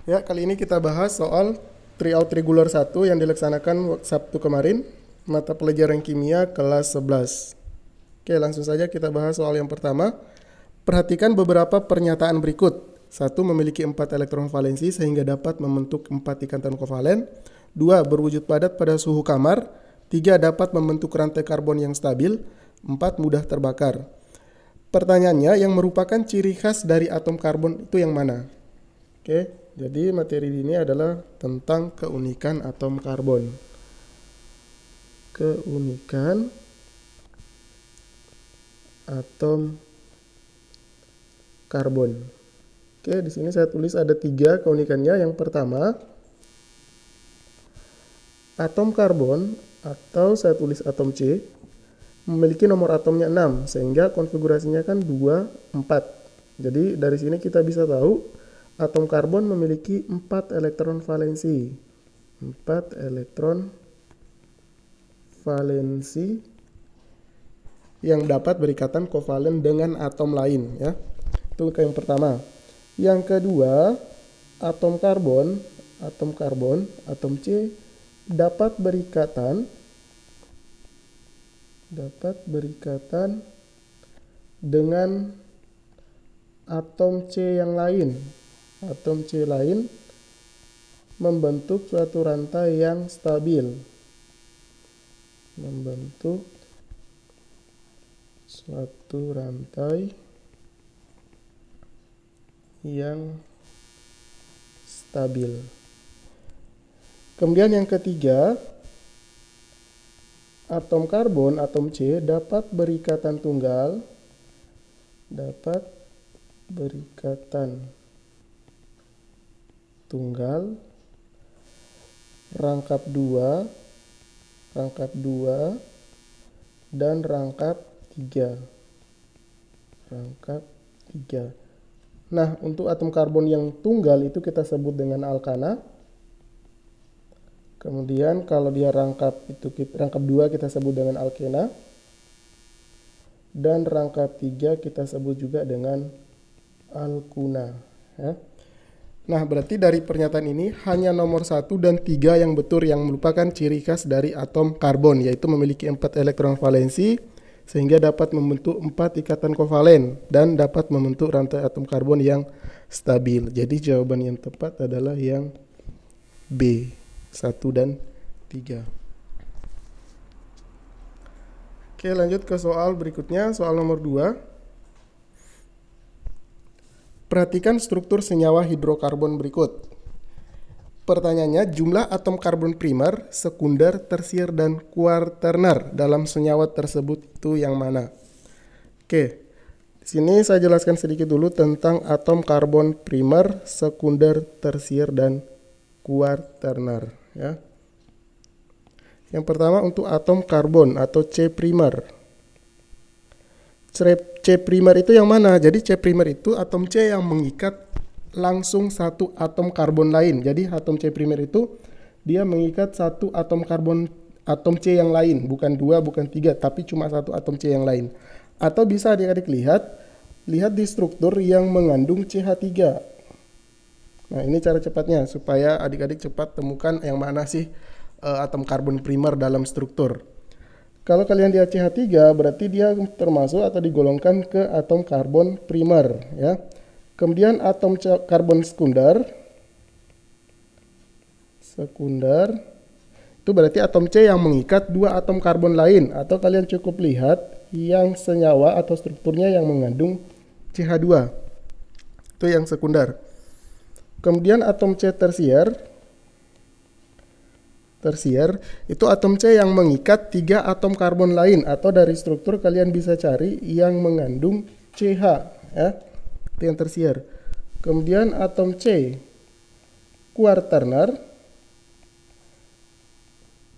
Ya, kali ini kita bahas soal tryout regular 1 yang dilaksanakan Sabtu kemarin, mata pelajaran kimia kelas 11. Oke, langsung saja kita bahas soal yang pertama. Perhatikan beberapa pernyataan berikut. 1. Memiliki 4 elektron valensi sehingga dapat membentuk 4 ikatan kovalen. 2. Berwujud padat pada suhu kamar. 3. Dapat membentuk rantai karbon yang stabil. 4. Mudah terbakar. Pertanyaannya, yang merupakan ciri khas dari atom karbon itu yang mana? Oke, jadi materi ini adalah tentang keunikan atom karbon. Keunikan atom karbon. Oke, di sini saya tulis ada 3 keunikannya. Yang pertama, atom karbon atau saya tulis atom C memiliki nomor atomnya 6 sehingga konfigurasinya kan 2, 4. Jadi dari sini kita bisa tahu atom karbon memiliki 4 elektron valensi. 4 elektron valensi yang dapat berikatan kovalen dengan atom lain, ya. Itu yang pertama. Yang kedua, atom karbon, atom C dapat berikatan dengan atom C yang lain. Atom C lain membentuk suatu rantai yang stabil. Membentuk suatu rantai yang stabil. Kemudian yang ketiga, atom karbon, atom C dapat berikatan tunggal, rangkap 2, dan rangkap 3. Nah, untuk atom karbon yang tunggal itu kita sebut dengan alkana. Kemudian kalau dia rangkap 2 kita sebut dengan alkena. Dan rangkap 3 kita sebut juga dengan alkuna, ya. Nah, berarti dari pernyataan ini hanya nomor 1 dan 3 yang betul yang merupakan ciri khas dari atom karbon, yaitu memiliki 4 elektron valensi sehingga dapat membentuk 4 ikatan kovalen dan dapat membentuk rantai atom karbon yang stabil. Jadi jawaban yang tepat adalah yang B, 1 dan 3. Oke, lanjut ke soal berikutnya, soal nomor 2. Perhatikan struktur senyawa hidrokarbon berikut. Pertanyaannya, jumlah atom karbon primer, sekunder, tersier, dan kuarterner dalam senyawa tersebut itu yang mana? Oke, di sini saya jelaskan sedikit dulu tentang atom karbon primer, sekunder, tersier, dan kuarterner, ya. Yang pertama untuk atom karbon atau C primer. C primer itu yang mana? Jadi C primer itu atom C yang mengikat langsung satu atom karbon lain. Jadi atom C primer itu dia mengikat satu atom karbon atom C yang lain, bukan 2, bukan 3, tapi cuma satu atom C yang lain. Atau bisa adik-adik lihat di struktur yang mengandung CH3. Nah, ini cara cepatnya supaya adik-adik cepat temukan yang mana sih atom karbon primer dalam struktur. Kalau kalian lihat CH3 berarti dia termasuk atau digolongkan ke atom karbon primer, ya. Kemudian atom karbon sekunder itu berarti atom C yang mengikat 2 atom karbon lain, atau kalian cukup lihat yang senyawa atau strukturnya yang mengandung CH2. Itu yang sekunder. Kemudian atom C tersier itu atom C yang mengikat 3 atom karbon lain, atau dari struktur kalian bisa cari yang mengandung CH, ya. Itu yang tersier. Kemudian atom C kuarterner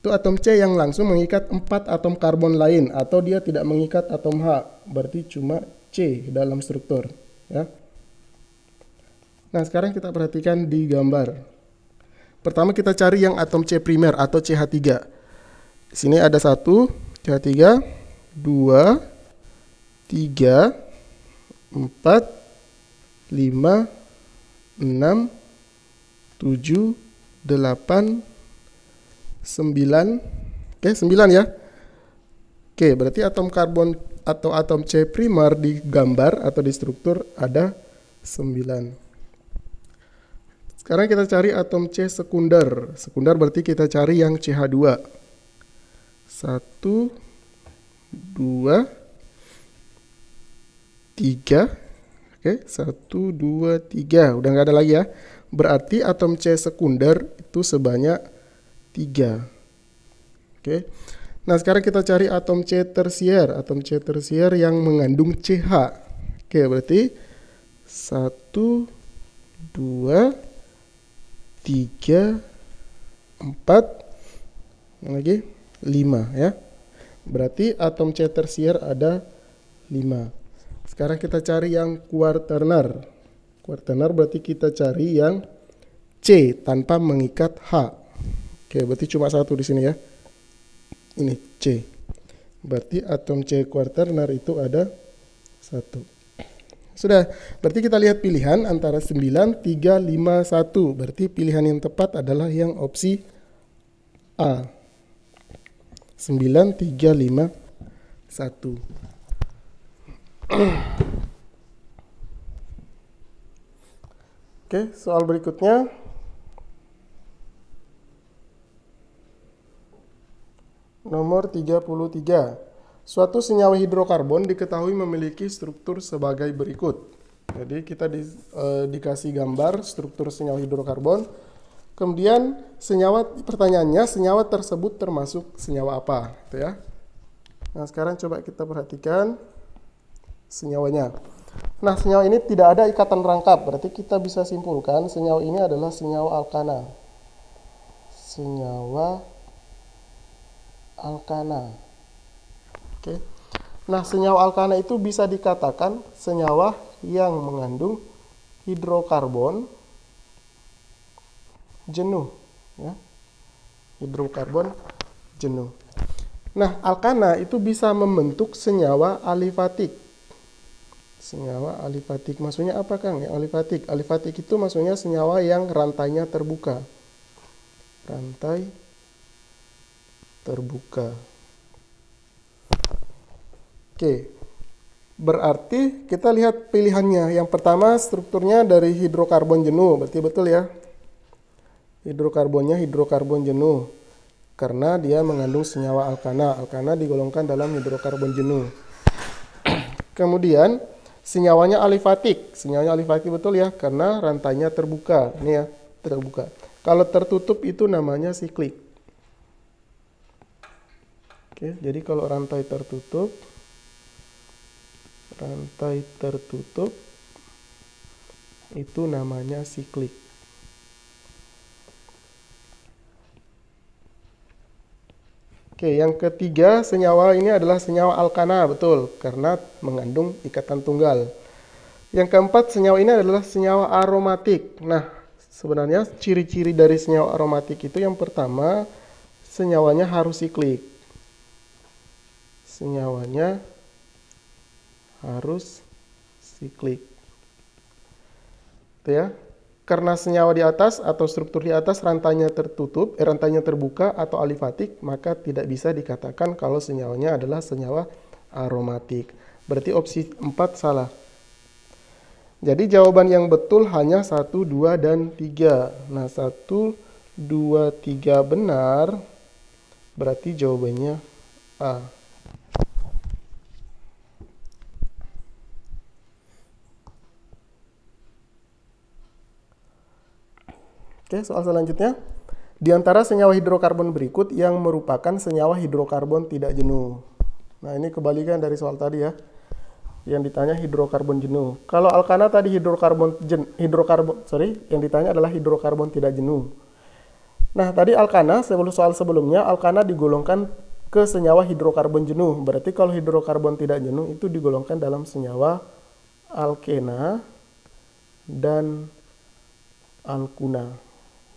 itu atom C yang langsung mengikat 4 atom karbon lain, atau dia tidak mengikat atom H, berarti cuma C dalam struktur, ya. Nah, sekarang kita perhatikan di gambar. Pertama kita cari yang atom C primer atau CH3. Di sini ada 1 CH3, 2, 3, 4, 5, 6, 7, 8, 9. Oke, 9 ya. Oke, berarti atom karbon atau atom C primer di gambar atau di struktur ada 9. Sekarang kita cari atom C sekunder. Sekunder berarti kita cari yang CH2. 1, 2, 3. Oke, 1, 2, 3. Udah nggak ada lagi ya. Berarti atom C sekunder itu sebanyak 3. Oke. Nah, sekarang kita cari atom C tersier. Atom C tersier yang mengandung CH. Oke, berarti 1, 2, 3, 4, lagi 5 ya. Berarti atom C tersier ada 5. Sekarang kita cari yang quaterner. Quaterner berarti kita cari yang C tanpa mengikat H. Oke, berarti cuma satu di sini ya. Ini C. Berarti atom C quaterner itu ada 1. Sudah, berarti kita lihat pilihan antara 9, 3, 5, 1. Berarti pilihan yang tepat adalah yang opsi A. 9, 3, 5, 1. Oke, soal berikutnya. Nomor 33. Suatu senyawa hidrokarbon diketahui memiliki struktur sebagai berikut. Jadi kita dikasih gambar struktur senyawa hidrokarbon. Kemudian pertanyaannya senyawa tersebut termasuk senyawa apa, gitu ya. Nah, sekarang coba kita perhatikan senyawanya. Nah, senyawa ini tidak ada ikatan rangkap, berarti kita bisa simpulkan senyawa ini adalah senyawa alkana. Senyawa alkana. Oke. Nah, senyawa alkana itu bisa dikatakan senyawa yang mengandung hidrokarbon jenuh, ya. Hidrokarbon jenuh. Nah, alkana itu bisa membentuk senyawa alifatik. Senyawa alifatik maksudnya apa, Kang? Yang alifatik. Alifatik itu maksudnya senyawa yang rantainya terbuka. Rantai terbuka. Oke. Berarti kita lihat pilihannya. Yang pertama strukturnya dari hidrokarbon jenuh. Berarti betul ya. Hidrokarbonnya hidrokarbon jenuh. Karena dia mengandung senyawa alkana. Alkana digolongkan dalam hidrokarbon jenuh. Kemudian senyawanya alifatik. Senyawanya alifatik betul ya. Karena rantainya terbuka. Ini ya, terbuka. Kalau tertutup itu namanya siklik. Oke, jadi kalau rantai tertutup itu namanya siklik. Oke, yang ketiga senyawa ini adalah senyawa alkana, betul, karena mengandung ikatan tunggal. Yang keempat senyawa ini adalah senyawa aromatik. Nah, sebenarnya ciri-ciri dari senyawa aromatik itu yang pertama senyawanya harus siklik. Senyawanya harus siklik. Itu ya. Karena senyawa di atas atau struktur di atas rantainya tertutup, rantainya terbuka atau alifatik, maka tidak bisa dikatakan kalau senyawanya adalah senyawa aromatik. Berarti opsi 4 salah. Jadi jawaban yang betul hanya 1, 2, dan 3. Nah, 1, 2, 3 benar. Berarti jawabannya A. Oke, soal selanjutnya. Di antara senyawa hidrokarbon berikut yang merupakan senyawa hidrokarbon tidak jenuh. Nah, ini kebalikan dari soal tadi ya. Yang ditanya hidrokarbon jenuh. Kalau alkana tadi yang ditanya adalah hidrokarbon tidak jenuh. Nah, tadi alkana, soal sebelumnya, alkana digolongkan ke senyawa hidrokarbon jenuh. Berarti kalau hidrokarbon tidak jenuh itu digolongkan dalam senyawa alkena dan alkuna.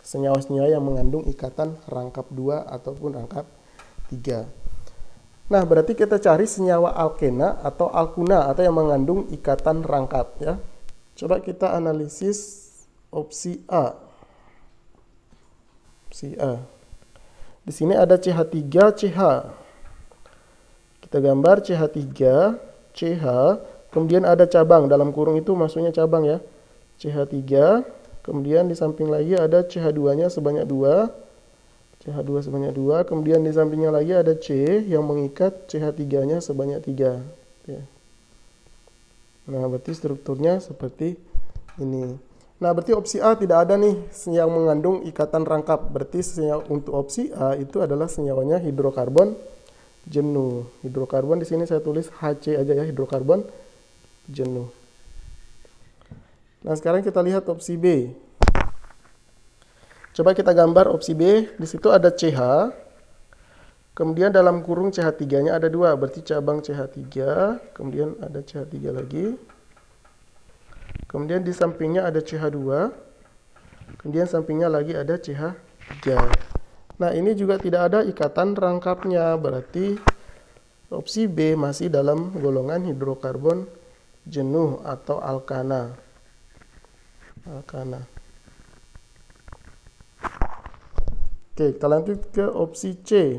Senyawa-senyawa yang mengandung ikatan rangkap 2 ataupun rangkap 3. Nah, berarti kita cari senyawa alkena atau alkuna atau yang mengandung ikatan rangkap ya. Coba kita analisis opsi A. opsi A. Di sini ada CH3CH. Kita gambar CH3, CH, kemudian ada cabang, dalam kurung itu maksudnya cabang ya. CH3, kemudian di samping lagi ada CH2-nya sebanyak 2. CH2 sebanyak 2, kemudian di sampingnya lagi ada C yang mengikat CH3-nya sebanyak 3. Oke. Nah, berarti strukturnya seperti ini. Nah, berarti opsi A tidak ada nih yang mengandung ikatan rangkap. Berarti untuk opsi A itu adalah senyawanya hidrokarbon jenuh. Hidrokarbon di sini saya tulis HC aja ya, hidrokarbon jenuh. Nah, sekarang kita lihat opsi B. Coba kita gambar opsi B. Di situ ada CH. Kemudian dalam kurung CH3-nya ada 2, berarti cabang CH3, kemudian ada CH3 lagi. Kemudian di sampingnya ada CH2. Kemudian sampingnya lagi ada CH3. Nah, ini juga tidak ada ikatan rangkapnya, berarti opsi B masih dalam golongan hidrokarbon jenuh atau alkana. Oke, kita lanjut ke opsi C.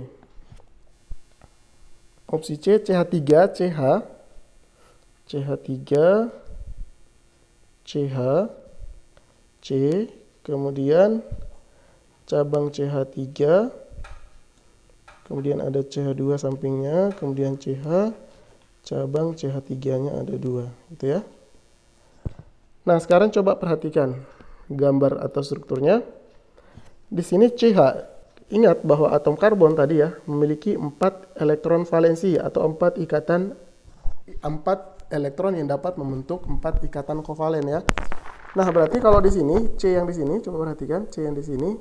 Opsi C, CH3, CH, CH3, CH, C, kemudian cabang CH3, kemudian ada CH2 sampingnya, kemudian CH, cabang CH3-nya ada 2, gitu ya. Nah, sekarang coba perhatikan gambar atau strukturnya. Di sini CH, ingat bahwa atom karbon tadi ya memiliki 4 elektron valensi atau 4 elektron yang dapat membentuk 4 ikatan kovalen ya. Nah, berarti kalau di sini C yang di sini, coba perhatikan C yang di sini,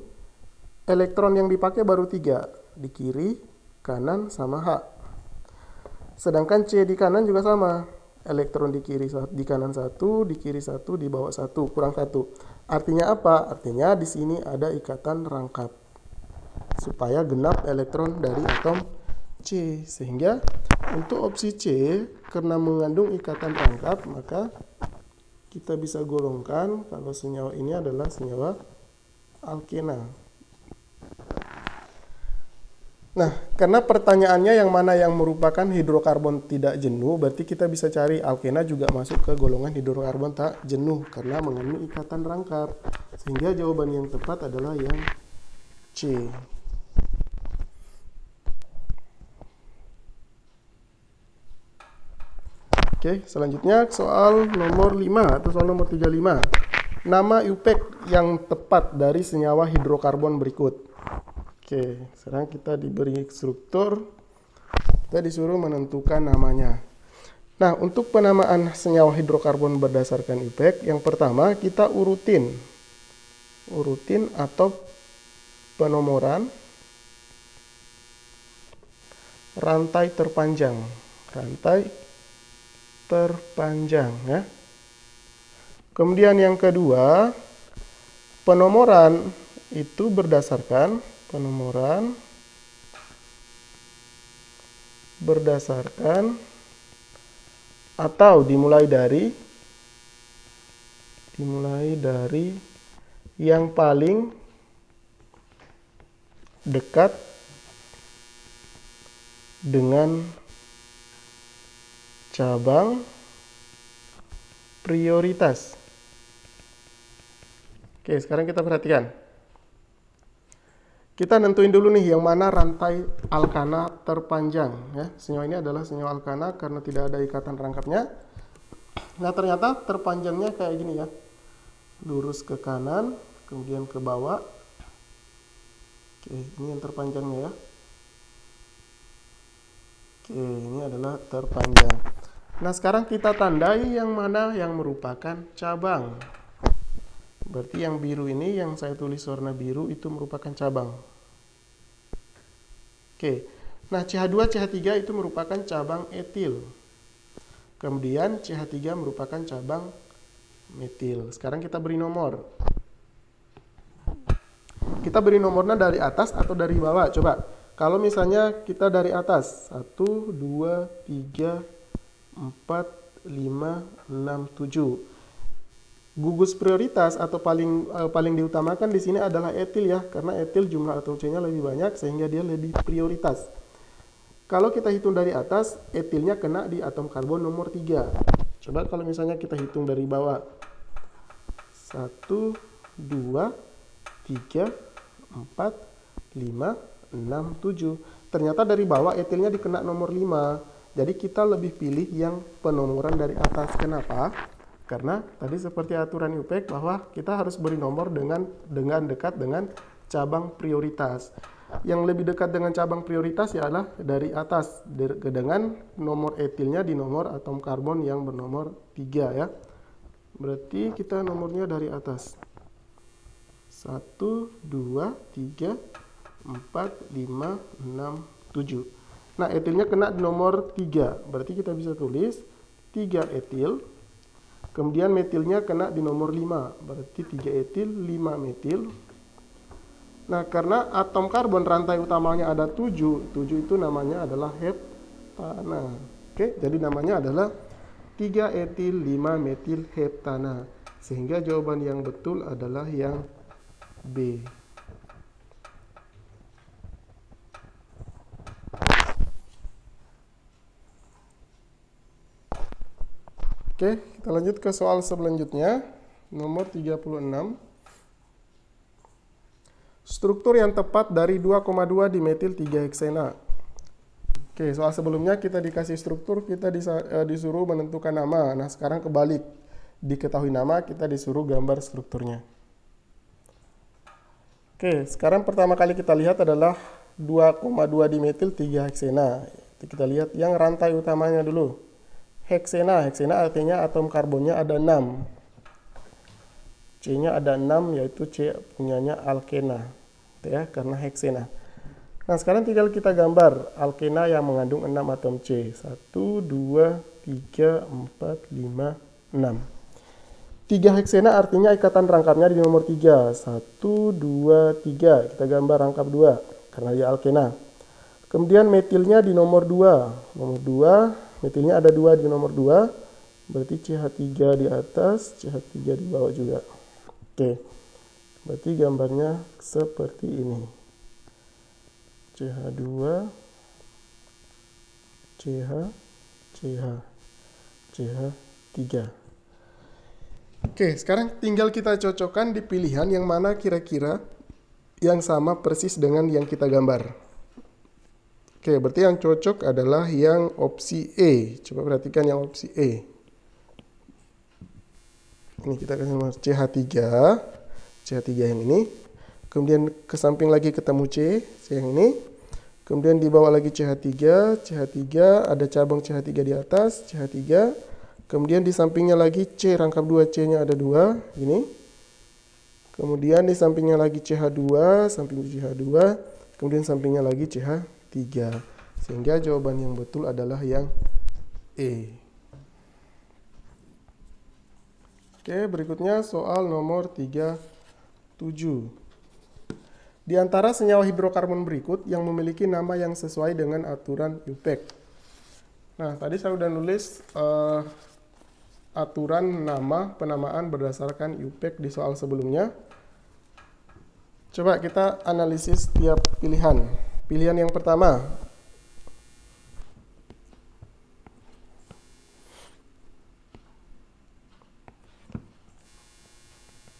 elektron yang dipakai baru 3, di kiri, kanan, sama H. Sedangkan C di kanan juga sama, elektron di kiri di kanan 1, di kiri 1, di bawah 1, kurang 1. Artinya apa? Artinya di sini ada ikatan rangkap supaya genap elektron dari atom C, sehingga untuk opsi C karena mengandung ikatan rangkap, maka kita bisa golongkan kalau senyawa ini adalah senyawa alkena. Nah, karena pertanyaannya yang mana yang merupakan hidrokarbon tidak jenuh, berarti kita bisa cari alkena juga masuk ke golongan hidrokarbon tak jenuh karena mengandung ikatan rangkap. Sehingga jawaban yang tepat adalah yang C. Oke, selanjutnya soal nomor 5 atau soal nomor 35. Nama IUPAC yang tepat dari senyawa hidrokarbon berikut. Oke, sekarang kita diberi struktur, kita disuruh menentukan namanya. Nah, untuk penamaan senyawa hidrokarbon berdasarkan IUPAC, yang pertama kita urutin atau penomoran rantai terpanjang ya. Kemudian yang kedua, penomoran itu berdasarkan atau dimulai dari yang paling dekat dengan cabang prioritas. Oke, sekarang kita perhatikan. Kita nentuin dulu nih yang mana rantai alkana terpanjang ya. Senyawa ini adalah senyawa alkana karena tidak ada ikatan rangkapnya. Nah, ternyata terpanjangnya kayak gini ya. Lurus ke kanan, kemudian ke bawah. Oke, ini yang terpanjangnya ya. Oke, ini adalah terpanjang. Nah, sekarang kita tandai yang mana yang merupakan cabang. Berarti yang biru ini, yang saya tulis warna biru itu merupakan cabang. Oke, nah CH2, CH3 itu merupakan cabang etil. Kemudian CH3 merupakan cabang metil. Sekarang kita beri nomor. Kita beri nomornya dari atas atau dari bawah? Coba, kalau misalnya kita dari atas, 1, 2, 3, 4, 5, 6, 7. Gugus prioritas atau paling diutamakan di sini adalah etil ya, karena etil jumlah atom C-nya lebih banyak sehingga dia lebih prioritas. Kalau kita hitung dari atas, etilnya kena di atom karbon nomor 3. Coba kalau misalnya kita hitung dari bawah. 1, 2, 3, 4, 5, 6, 7. Ternyata dari bawah etilnya dikena nomor 5. Jadi kita lebih pilih yang penomoran dari atas. Kenapa? Karena tadi seperti aturan UPEC bahwa kita harus beri nomor dengan dekat dengan cabang prioritas. Yang lebih dekat dengan cabang prioritas ialah dari atas dengan nomor etilnya di nomor atom karbon yang bernomor 3 ya. Berarti kita nomornya dari atas. 1, 2, 3, 4, 5, 6, 7. Nah, etilnya kena di nomor 3. Berarti kita bisa tulis 3 etil. Kemudian metilnya kena di nomor 5. Berarti 3 etil, 5 metil. Nah, karena atom karbon rantai utamanya ada 7. 7 itu namanya adalah heptana. Oke, jadi namanya adalah 3 etil 5 metil heptana. Sehingga jawaban yang betul adalah yang B. Oke, kita lanjut ke soal selanjutnya, nomor 36. Struktur yang tepat dari 2,2 dimetil 3 heksena. Oke, soal sebelumnya kita dikasih struktur, kita disuruh menentukan nama. Nah, sekarang kebalik. Diketahui nama, kita disuruh gambar strukturnya. Oke, sekarang pertama kali kita lihat adalah 2,2 dimetil 3 heksena. Kita lihat yang rantai utamanya dulu. Heksena artinya atom karbonnya ada 6. C-nya ada 6, yaitu C punyanya alkena. Ya, karena heksena. Nah, sekarang tinggal kita gambar alkena yang mengandung 6 atom C. 1, 2, 3, 4, 5, 6. 3 heksena artinya ikatan rangkapnya di nomor 3. 1, 2, 3. Kita gambar rangkap 2 karena dia alkena. Kemudian metilnya di nomor 2. Nomor 2. Metilnya ada 2 di nomor 2, berarti CH3 di atas, CH3 di bawah juga. Oke, berarti gambarnya seperti ini. CH2, CH, CH, CH3. Oke, sekarang tinggal kita cocokkan di pilihan yang mana kira-kira yang sama persis dengan yang kita gambar. Oke, berarti yang cocok adalah yang opsi E. Coba perhatikan yang opsi E. Ini kita kasih nomor CH3. CH3 yang ini. Kemudian ke samping lagi ketemu C yang ini. Kemudian di bawah lagi CH3. CH3 ada cabang CH3 di atas. CH3. Kemudian di sampingnya lagi C rangkap 2. C-nya ada 2. Ini. Kemudian di sampingnya lagi CH2. Samping CH2. Kemudian sampingnya lagi CH3. Sehingga jawaban yang betul adalah yang E. Oke, berikutnya soal nomor 37. Di antara senyawa hidrokarbon berikut yang memiliki nama yang sesuai dengan aturan UPEC. Nah, tadi saya sudah nulis aturan nama penamaan berdasarkan UPEC di soal sebelumnya. Coba kita analisis tiap pilihan. Pilihan yang pertama,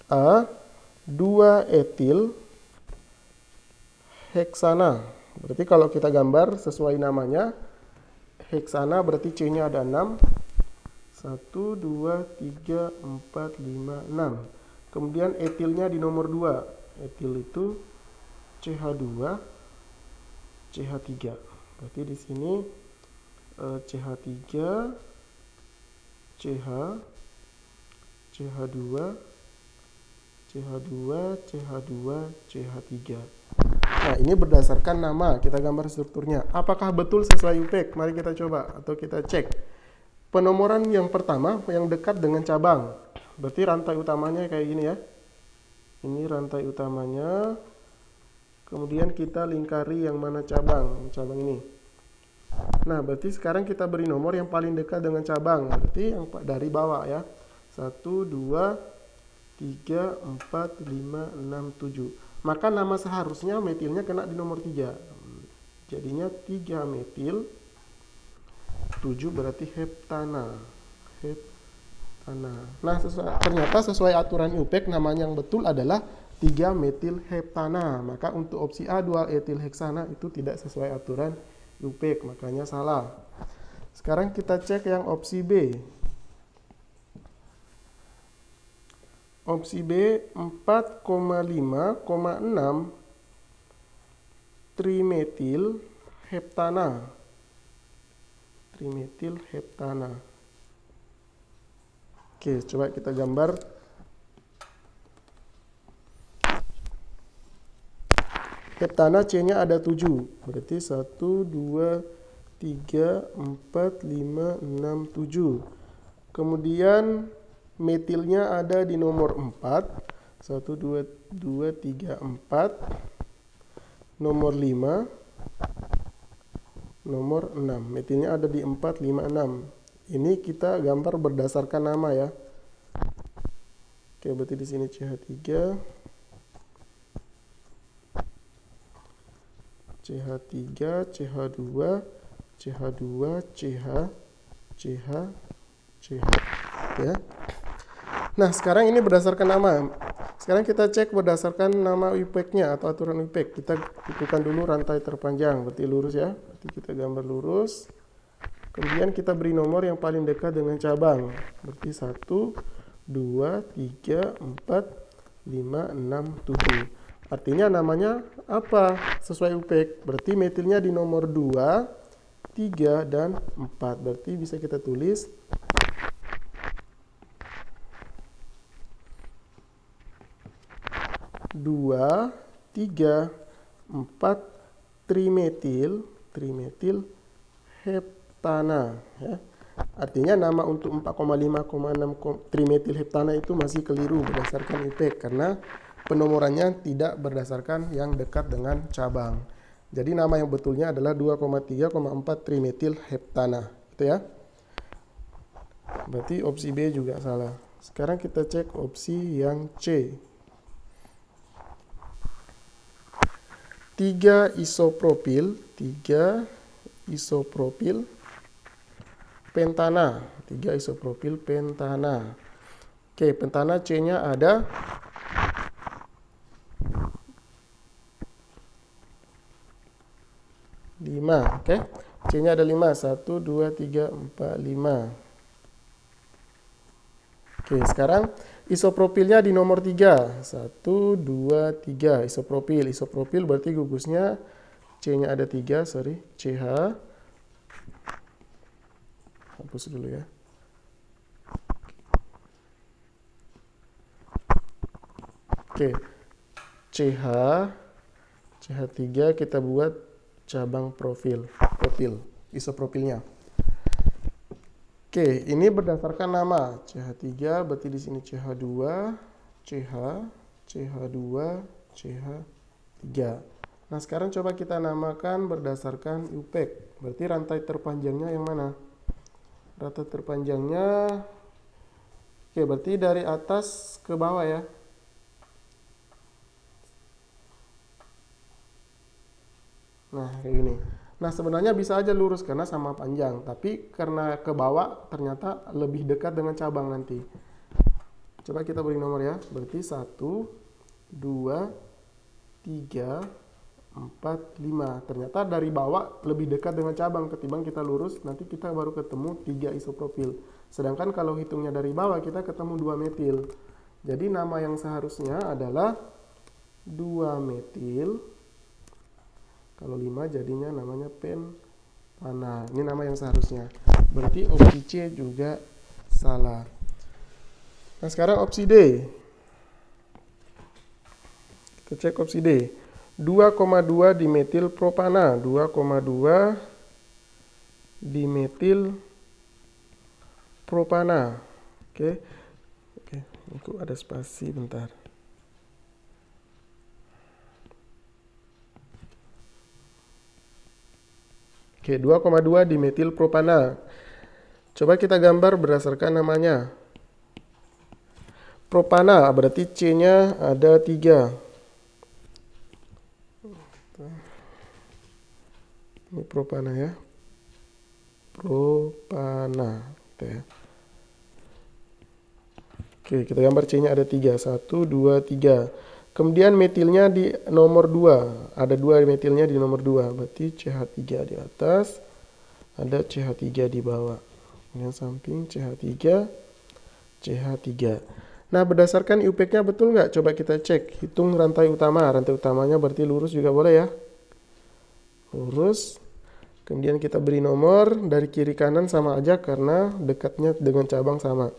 A, 2 etil heksana. Berarti kalau kita gambar sesuai namanya, heksana berarti C-nya ada 6. 1, 2, 3, 4, 5, 6. Kemudian etilnya di nomor 2. Etil itu CH2, CH3. Berarti di sini CH3, CH, CH2, CH2, CH2, CH3. Nah, ini berdasarkan nama, kita gambar strukturnya. Apakah betul sesuai UPEC? Mari kita coba atau kita cek. Penomoran yang pertama yang dekat dengan cabang. Berarti rantai utamanya kayak gini ya. Ini rantai utamanya. Kemudian kita lingkari yang mana cabang ini. Nah, berarti sekarang kita beri nomor yang paling dekat dengan cabang. Berarti yang dari bawah ya. 1, 2, 3, 4, 5, 6, 7. Maka nama seharusnya metilnya kena di nomor 3. Jadinya 3 metil, 7 berarti heptana. Nah, ternyata sesuai aturan IUPAC namanya yang betul adalah 3 metil heptana. Maka untuk opsi A 2 etil heksana itu tidak sesuai aturan IUPAC, makanya salah. Sekarang kita cek yang opsi B. Opsi B 4,5,6 trimetil heptana. Trimetil heptana. Oke, coba kita gambar. Heptana C-nya ada 7. Berarti 1, 2, 3, 4, 5, 6, 7. Kemudian metilnya ada di nomor 4. 1, 2, 3, 4. Nomor 5. Nomor 6. Metilnya ada di 4, 5, 6. Ini kita gambar berdasarkan nama ya. Oke, berarti di sini CH3. CH3, CH2, CH2, CH, CH, CH. Ya. Nah, sekarang ini berdasarkan nama. Sekarang kita cek berdasarkan nama IUPAC-nya atau aturan IUPAC. Kita tentukan dulu rantai terpanjang, berarti lurus ya. Berarti kita gambar lurus. Kemudian kita beri nomor yang paling dekat dengan cabang. Berarti 1, 2, 3, 4, 5, 6, 7. Artinya namanya apa? Sesuai IUPAC. Berarti metilnya di nomor 2, 3, dan 4. Berarti bisa kita tulis 2, 3, 4 trimetil heptana ya. Artinya nama untuk 4,5,6 trimetil heptana itu masih keliru berdasarkan IUPAC karena penomorannya tidak berdasarkan yang dekat dengan cabang. Jadi nama yang betulnya adalah 2,3,4 trimetil heptana, gitu ya. Berarti opsi B juga salah. Sekarang kita cek opsi yang C. 3 isopropil pentana. 3 isopropil pentana. Oke, pentana C-nya ada 5. Oke, C-nya ada 5. 1, 2, 3, 4, 5. Oke, sekarang isopropilnya di nomor 3. 1, 2, 3. Isopropil berarti gugusnya C-nya ada 3, sorry. CH. Hapus dulu ya. Oke. CH3 kita buat cabang profil isopropilnya. Oke, ini berdasarkan nama. CH3 berarti di sini CH2, CH2, CH3. Nah, sekarang coba kita namakan berdasarkan IUPAC. Berarti rantai terpanjangnya yang mana? Rantai terpanjangnya, oke, berarti dari atas ke bawah ya. Nah, kayak gini. Nah, sebenarnya bisa aja lurus karena sama panjang, tapi karena ke bawah ternyata lebih dekat dengan cabang nanti. Coba kita beri nomor ya. Berarti 1, 2, 3, 4, 5. Ternyata dari bawah lebih dekat dengan cabang ketimbang kita lurus, nanti kita baru ketemu 3 isopropil. Sedangkan kalau hitungnya dari bawah kita ketemu 2 metil. Jadi nama yang seharusnya adalah 2 metil. Kalau 5 jadinya namanya pentana. Ini nama yang seharusnya. Berarti opsi C juga salah. Nah, sekarang opsi D. Kita cek opsi D. 2,2 dimetil propana. 2,2 dimetil propana. Oke. Ini ada spasi bentar. Oke, 2,2 dimetil propana. Coba kita gambar berdasarkan namanya. propana, berarti C-nya ada 3. Ini propana ya. Propana. Gitu ya. Oke, kita gambar C-nya ada 3. 1, 2, 3. Kemudian metilnya di nomor 2. Ada 2 metilnya di nomor 2. Berarti CH3 di atas. Ada CH3 di bawah. Yang samping CH3. CH3. Nah, berdasarkan IUPAC-nya betul nggak? Coba kita cek. Hitung rantai utama. Rantai utamanya berarti lurus juga boleh ya. Lurus. Kemudian kita beri nomor. Dari kiri kanan sama aja karena dekatnya dengan cabang sama.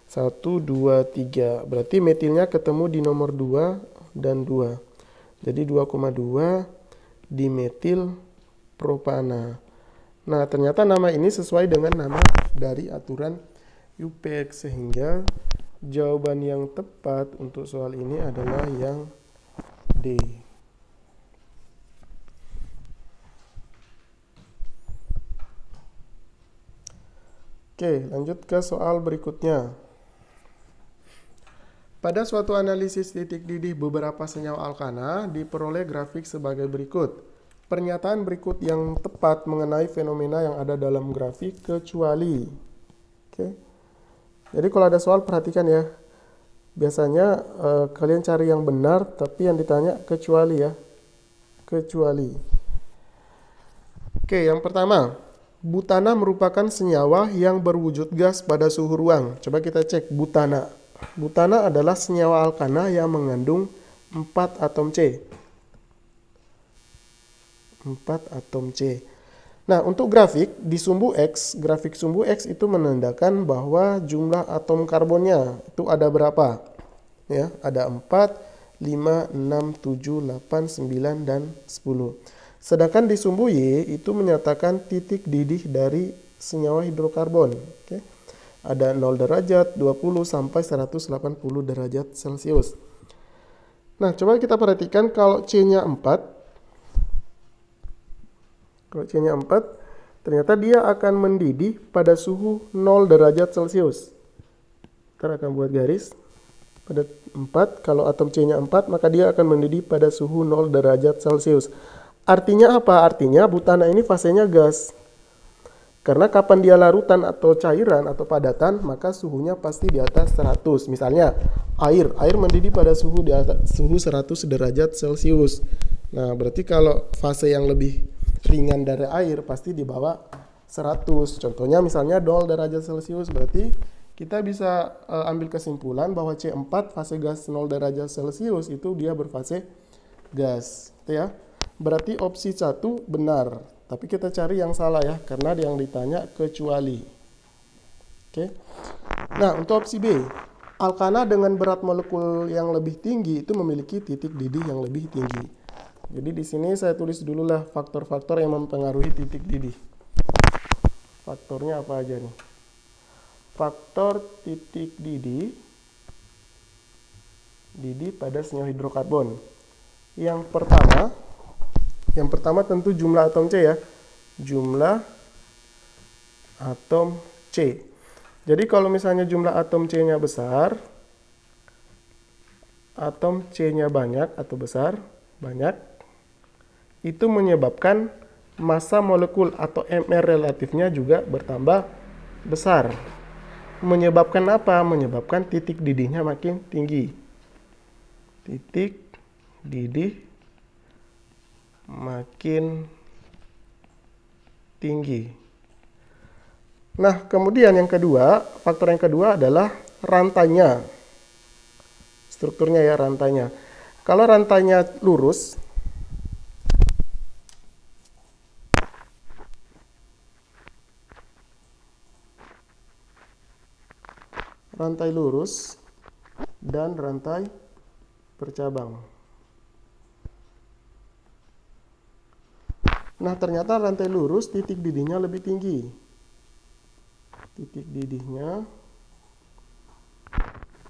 1, 2, 3. Berarti metilnya ketemu di nomor 2 dan 2. Jadi 2,2 dimetil propana. Nah, ternyata nama ini sesuai dengan nama dari aturan IUPAC, sehingga jawaban yang tepat untuk soal ini adalah yang D. Oke, lanjut ke soal berikutnya. Pada suatu analisis titik didih beberapa senyawa alkana, diperoleh grafik sebagai berikut. Pernyataan berikut yang tepat mengenai fenomena yang ada dalam grafik kecuali. Oke. Jadi kalau ada soal perhatikan ya. Biasanya kalian cari yang benar, tapi yang ditanya kecuali ya. Kecuali. Oke, yang pertama. Butana merupakan senyawa yang berwujud gas pada suhu ruang. Coba kita cek butana. Butana adalah senyawa alkana yang mengandung 4 atom C. 4 atom C. Nah, untuk grafik di sumbu X, grafik sumbu X itu menandakan bahwa jumlah atom karbonnya itu ada berapa? Ya, ada 4, 5, 6, 7, 8, 9, dan 10. Sedangkan di sumbu Y itu menyatakan titik didih dari senyawa hidrokarbon. Oke. Ada 0 derajat, 20 sampai 180 derajat Celcius. Nah, coba kita perhatikan kalau C-nya 4. Kalau C-nya 4, ternyata dia akan mendidih pada suhu 0 derajat Celcius. Kita akan buat garis. Pada 4, kalau atom C-nya 4, maka dia akan mendidih pada suhu 0 derajat Celcius. Artinya apa? Artinya butana ini fasenya gas. Karena kapan dia larutan atau cairan atau padatan, maka suhunya pasti di atas 100. Misalnya air mendidih pada suhu di atas suhu 100 derajat Celcius. Nah, berarti kalau fase yang lebih ringan dari air pasti di bawah 100. Contohnya misalnya 0 derajat Celcius, berarti kita bisa ambil kesimpulan bahwa C4 fase gas 0 derajat Celcius itu dia berfase gas, gitu ya. Berarti opsi 1 benar. Tapi kita cari yang salah ya, karena yang ditanya kecuali. Oke. Nah, untuk opsi B, alkana dengan berat molekul yang lebih tinggi itu memiliki titik didih yang lebih tinggi. Jadi di sini saya tulis dulu lah faktor-faktor yang mempengaruhi titik didih. Faktornya apa aja nih? Faktor titik didih pada senyawa hidrokarbon. Yang pertama tentu jumlah atom C ya. Jumlah atom C. Jadi kalau misalnya jumlah atom C-nya besar, atom C-nya banyak atau besar, banyak, itu menyebabkan massa molekul atau MR relatifnya juga bertambah besar. Menyebabkan apa? Menyebabkan titik didihnya makin tinggi. Titik didih makin tinggi. Nah, kemudian yang kedua, faktor yang kedua adalah rantainya. Strukturnya ya, rantainya. Kalau rantainya lurus, rantai lurus dan rantai bercabang. Nah, ternyata rantai lurus titik didihnya lebih tinggi. Titik didihnya,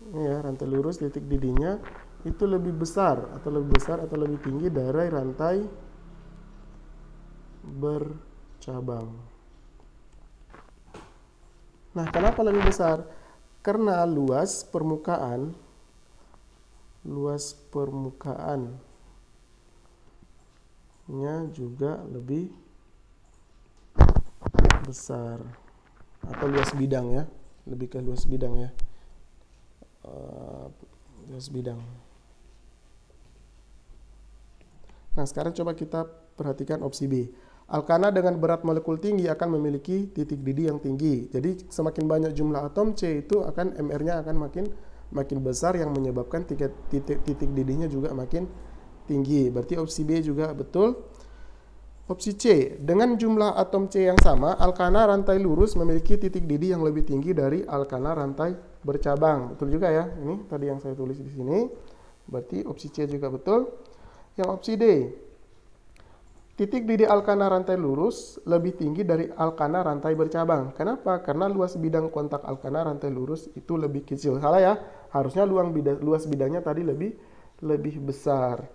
ini ya, rantai lurus titik didihnya itu lebih besar atau lebih tinggi dari rantai bercabang. Nah, kenapa lebih besar? Karena luas permukaannya juga lebih besar, atau luas bidang ya, lebih ke luas bidang ya. Luas bidang. Nah, sekarang coba kita perhatikan opsi B. Alkana dengan berat molekul tinggi akan memiliki titik didih yang tinggi. Jadi semakin banyak jumlah atom C itu akan MR-nya akan makin besar, yang menyebabkan titik didihnya juga makin tinggi. Berarti opsi B juga betul. Opsi C, dengan jumlah atom C yang sama, alkana rantai lurus memiliki titik didih yang lebih tinggi dari alkana rantai bercabang. Betul juga ya, ini tadi yang saya tulis di sini. Berarti opsi C juga betul. Yang opsi D, titik didih alkana rantai lurus lebih tinggi dari alkana rantai bercabang. Kenapa? Karena luas bidang kontak alkana rantai lurus itu lebih kecil. Salah ya, harusnya luas bidangnya tadi lebih besar.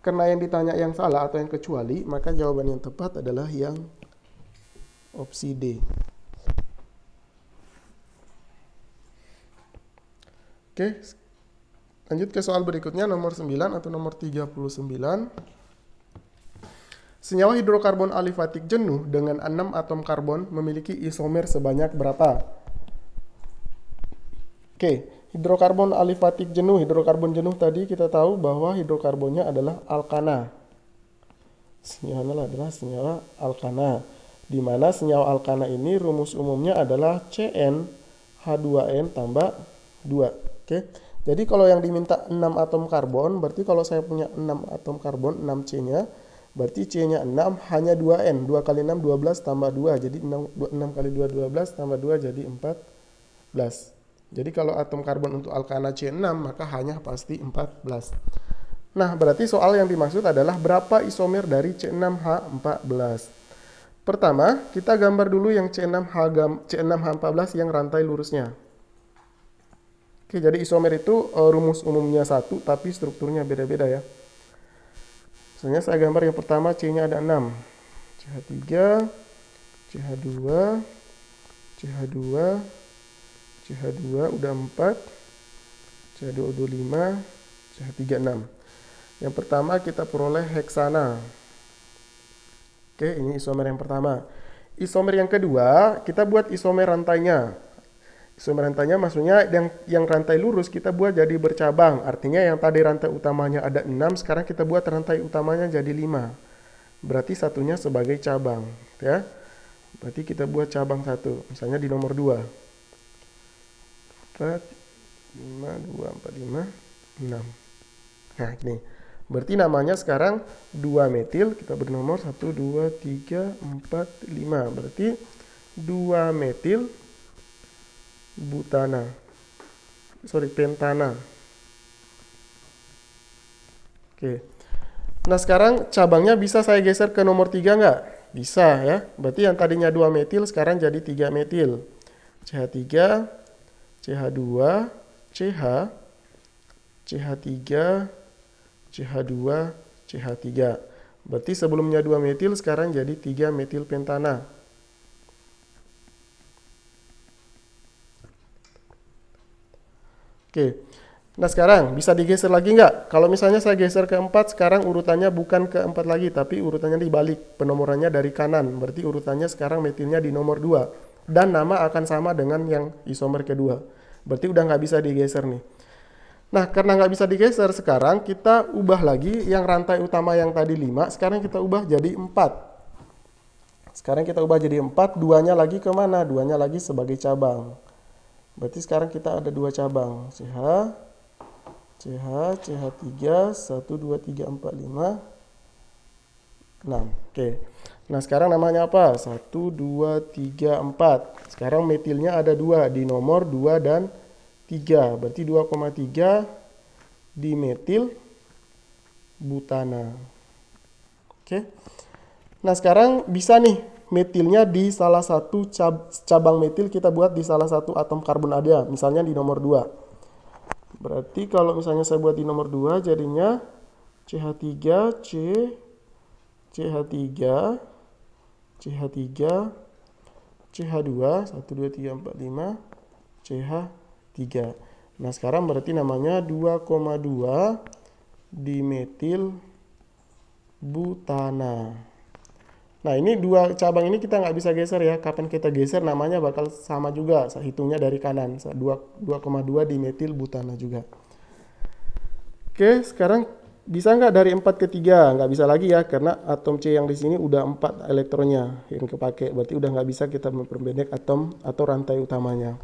Karena yang ditanya yang salah atau yang kecuali, maka jawaban yang tepat adalah yang opsi D. Oke, lanjut ke soal berikutnya, nomor 9 atau nomor 39. Senyawa hidrokarbon alifatik jenuh dengan 6 atom karbon memiliki isomer sebanyak berapa? Oke, hidrokarbon alifatik jenuh, hidrokarbon jenuh tadi kita tahu bahwa hidrokarbonnya adalah alkana. Senyawanya adalah senyawa alkana. Di mana senyawa alkana ini rumus umumnya adalah CnH2n tambah 2. Oke. Jadi kalau yang diminta 6 atom karbon, berarti kalau saya punya 6 atom karbon, 6C-nya, berarti C-nya 6, hanya 2N. 2 kali 6, 12 tambah 2. Jadi 6 kali 2, 12 tambah 2 jadi 14. Jadi kalau atom karbon untuk alkana C6, maka hanya pasti 14. Nah, berarti soal yang dimaksud adalah berapa isomer dari C6H14. Pertama, kita gambar dulu yang C6H14 yang rantai lurusnya. Oke, jadi isomer itu rumus umumnya satu, tapi strukturnya beda-beda ya. Misalnya saya gambar yang pertama, C-nya ada 6. CH3, CH2, CH2, CH2 udah 4, CH2 udah 5, CH3 6. Yang pertama kita peroleh heksana. Oke, ini isomer yang pertama. Isomer yang kedua, kita buat isomer rantainya. Isomer rantainya maksudnya yang rantai lurus kita buat jadi bercabang. Artinya yang tadi rantai utamanya ada 6, sekarang kita buat rantai utamanya jadi 5. Berarti satunya sebagai cabang, ya. Berarti kita buat cabang satu, misalnya di nomor 2. 4, 5, 2, 4, 5, 6. Nah, ini. Berarti namanya sekarang 2 metil. Kita beri nomor 1, 2, 3, 4, 5. Berarti 2 metil butana. Pentana. Oke. Nah, sekarang cabangnya bisa saya geser ke nomor 3 nggak? Bisa ya. Berarti yang tadinya 2 metil sekarang jadi 3 metil. CH3, CH2, CH, CH3, CH2, CH3. Berarti sebelumnya 2 metil sekarang jadi 3 metil pentana. Oke. Nah, sekarang bisa digeser lagi nggak? Kalau misalnya saya geser ke 4, sekarang urutannya bukan ke 4 lagi, tapi urutannya dibalik. Penomorannya dari kanan. Berarti urutannya sekarang metilnya di nomor 2. Dan nama akan sama dengan yang isomer kedua. Berarti udah nggak bisa digeser nih. Nah, karena nggak bisa digeser, sekarang kita ubah lagi yang rantai utama yang tadi 5, sekarang kita ubah jadi 4. Sekarang kita ubah jadi 4, duanya lagi kemana? Duanya lagi sebagai cabang. Berarti sekarang kita ada 2 cabang. CH, CH3, 1, 2, 3, 4, 5, 6. Oke. Nah, sekarang namanya apa? 1, 2, 3, 4. Sekarang metilnya ada 2 di nomor 2 dan 3. Berarti 2,3 di metil butana. Oke. Nah, sekarang bisa nih metilnya di salah satu cabang metil kita buat di salah satu atom karbon ada. Misalnya di nomor 2. Berarti kalau misalnya saya buat di nomor 2 jadinya CH3, CH3, CH2, 1, 2, 3, 4, 5, CH3. 3. Nah, sekarang berarti namanya 2,2 dimetil butana. Nah, ini dua cabang ini kita nggak bisa geser ya. Kapan kita geser namanya bakal sama juga. Hitungnya dari kanan. 2,2 dimetil butana juga. Oke, sekarang bisa nggak dari 4 ke 3? Nggak bisa lagi ya, karena atom C yang di sini udah 4 elektronnya yang kepake. Berarti udah nggak bisa kita memperpendek atom atau rantai utamanya.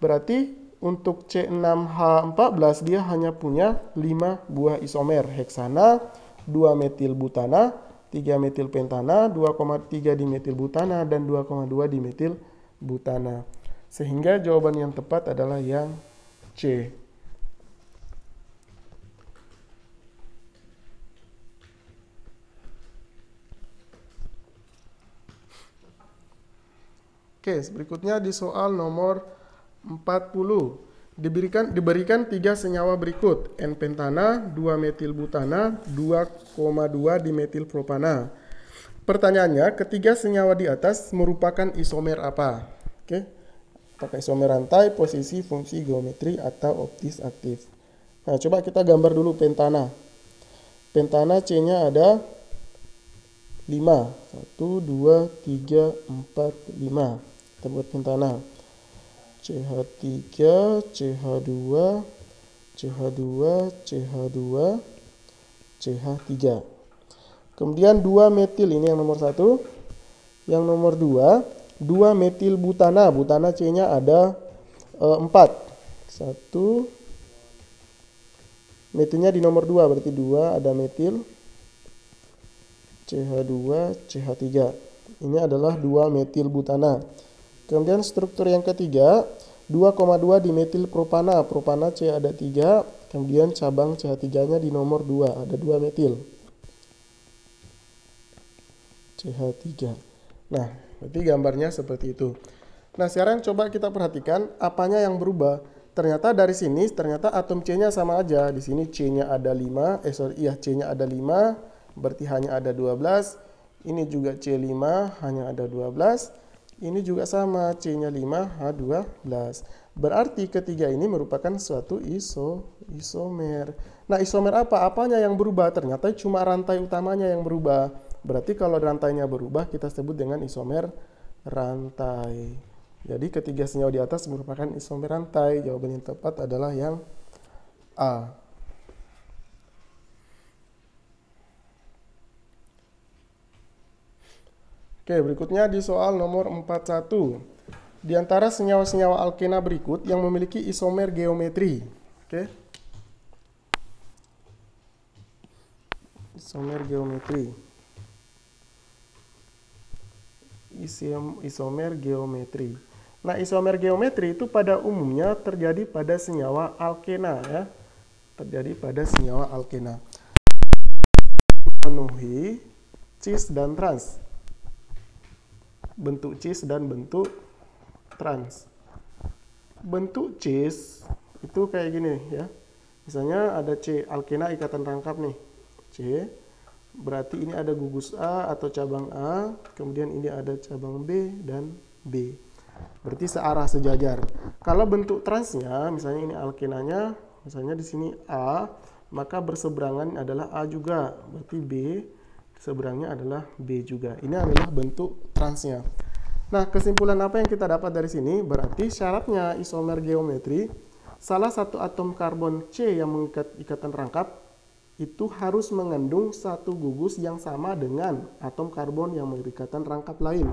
Berarti untuk C6H14 dia hanya punya 5 buah isomer. Heksana, 2 metil butana, 3 metil pentana, 2,3 dimetil butana, dan 2,2 dimetil butana. Sehingga jawaban yang tepat adalah yang C. Oke, berikutnya di soal nomor 40. Diberikan 3 senyawa berikut. N-pentana, 2 metil butana, 2,2 dimetil propana. Pertanyaannya, ketiga senyawa di atas merupakan isomer apa? Oke. Apakah isomer rantai, posisi, fungsi, geometri, atau optis aktif? Nah, coba kita gambar dulu pentana. Pentana C-nya ada 5. 1, 2, 3, 4, 5. Kita buat pentana. CH3, CH2, CH2, CH2, CH3. Kemudian 2 metil, ini yang nomor 1. Yang nomor 2, 2 metil butana. Butana C-nya ada 4. 1. Metilnya di nomor 2, berarti 2 ada metil. CH2, CH3. Ini adalah 2 metil butana. Kemudian struktur yang ketiga, 2,2 dimetil propana. Propana C ada 3, kemudian cabang CH3-nya di nomor 2, ada 2 metil. CH3. Nah, berarti gambarnya seperti itu. Nah, sekarang coba kita perhatikan apanya yang berubah. Ternyata dari sini, ternyata atom C-nya sama aja. Di sini C-nya ada 5, C-nya ada 5, berarti hanya ada 12. Ini juga C5, hanya ada 12. Ini juga sama, C-nya 5, H12. Berarti ketiga ini merupakan suatu isomer. Nah, isomer apa? Apanya yang berubah? Ternyata cuma rantai utamanya yang berubah. Berarti kalau rantainya berubah, kita sebut dengan isomer rantai. Jadi ketiga senyawa di atas merupakan isomer rantai. Jawaban yang tepat adalah yang A. Oke, berikutnya di soal nomor 41. Di antara senyawa-senyawa alkena berikut yang memiliki isomer geometri. Oke. Isomer geometri. Isomer geometri. Nah, isomer geometri itu pada umumnya terjadi pada senyawa alkena ya. Terjadi pada senyawa alkena. Memenuhi cis dan trans. Bentuk cis dan bentuk trans. Bentuk cis itu kayak gini ya. Misalnya ada C, alkena ikatan rangkap nih. C, berarti ini ada gugus A atau cabang A, kemudian ini ada cabang B dan B. Berarti searah sejajar. Kalau bentuk transnya, misalnya ini alkenanya, misalnya di sini A, maka berseberangan adalah A juga. Berarti B, seberangnya adalah B juga. Ini adalah bentuk transnya. Nah, kesimpulan apa yang kita dapat dari sini? Berarti syaratnya isomer geometri, salah satu atom karbon C yang mengikat ikatan rangkap itu harus mengandung satu gugus yang sama dengan atom karbon yang mengikatan rangkap lain.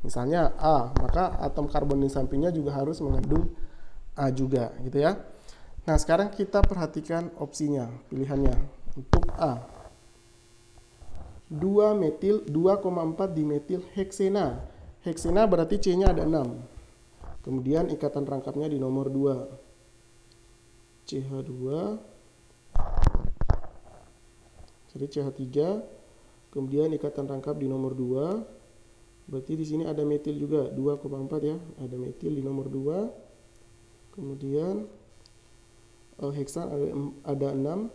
Misalnya A, maka atom karbon di sampingnya juga harus mengandung A juga, gitu ya. Nah, sekarang kita perhatikan opsinya, pilihannya. Untuk A, 2,4 dimetil heksena. Heksena berarti C-nya ada 6. Kemudian ikatan rangkapnya di nomor 2. CH2. Jadi CH3. Kemudian ikatan rangkap di nomor 2. Berarti di sini ada metil juga, 2,4 ya. Ada metil di nomor 2. Kemudian heksan ada 6.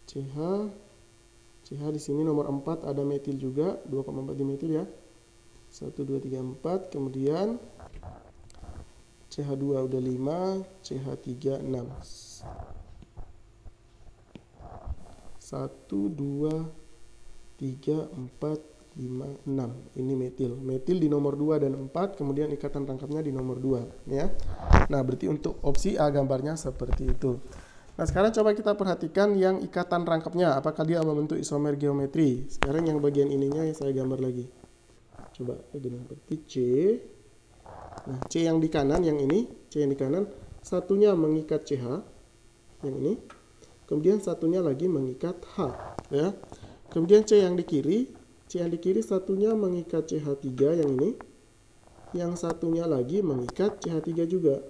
CH di sini nomor 4 ada metil juga, 2,4 dimetil ya. 1, 2, 3, 4. Kemudian CH2 udah 5, CH3 6. 1, 2, 3, 4, 5, 6. Ini metil. Metil di nomor 2 dan 4, kemudian ikatan rangkapnya di nomor 2. Ya. Nah, berarti untuk opsi A gambarnya seperti itu. Nah, sekarang coba kita perhatikan yang ikatan rangkapnya. Apakah dia membentuk isomer geometri? Sekarang yang bagian ininya yang saya gambar lagi. Coba, begini. Berarti C. Nah, C yang di kanan, yang ini. C yang di kanan, satunya mengikat CH. Yang ini. Kemudian satunya lagi mengikat H. Ya. Kemudian C yang di kiri. C yang di kiri satunya mengikat CH3 yang ini. Yang satunya lagi mengikat CH3 juga.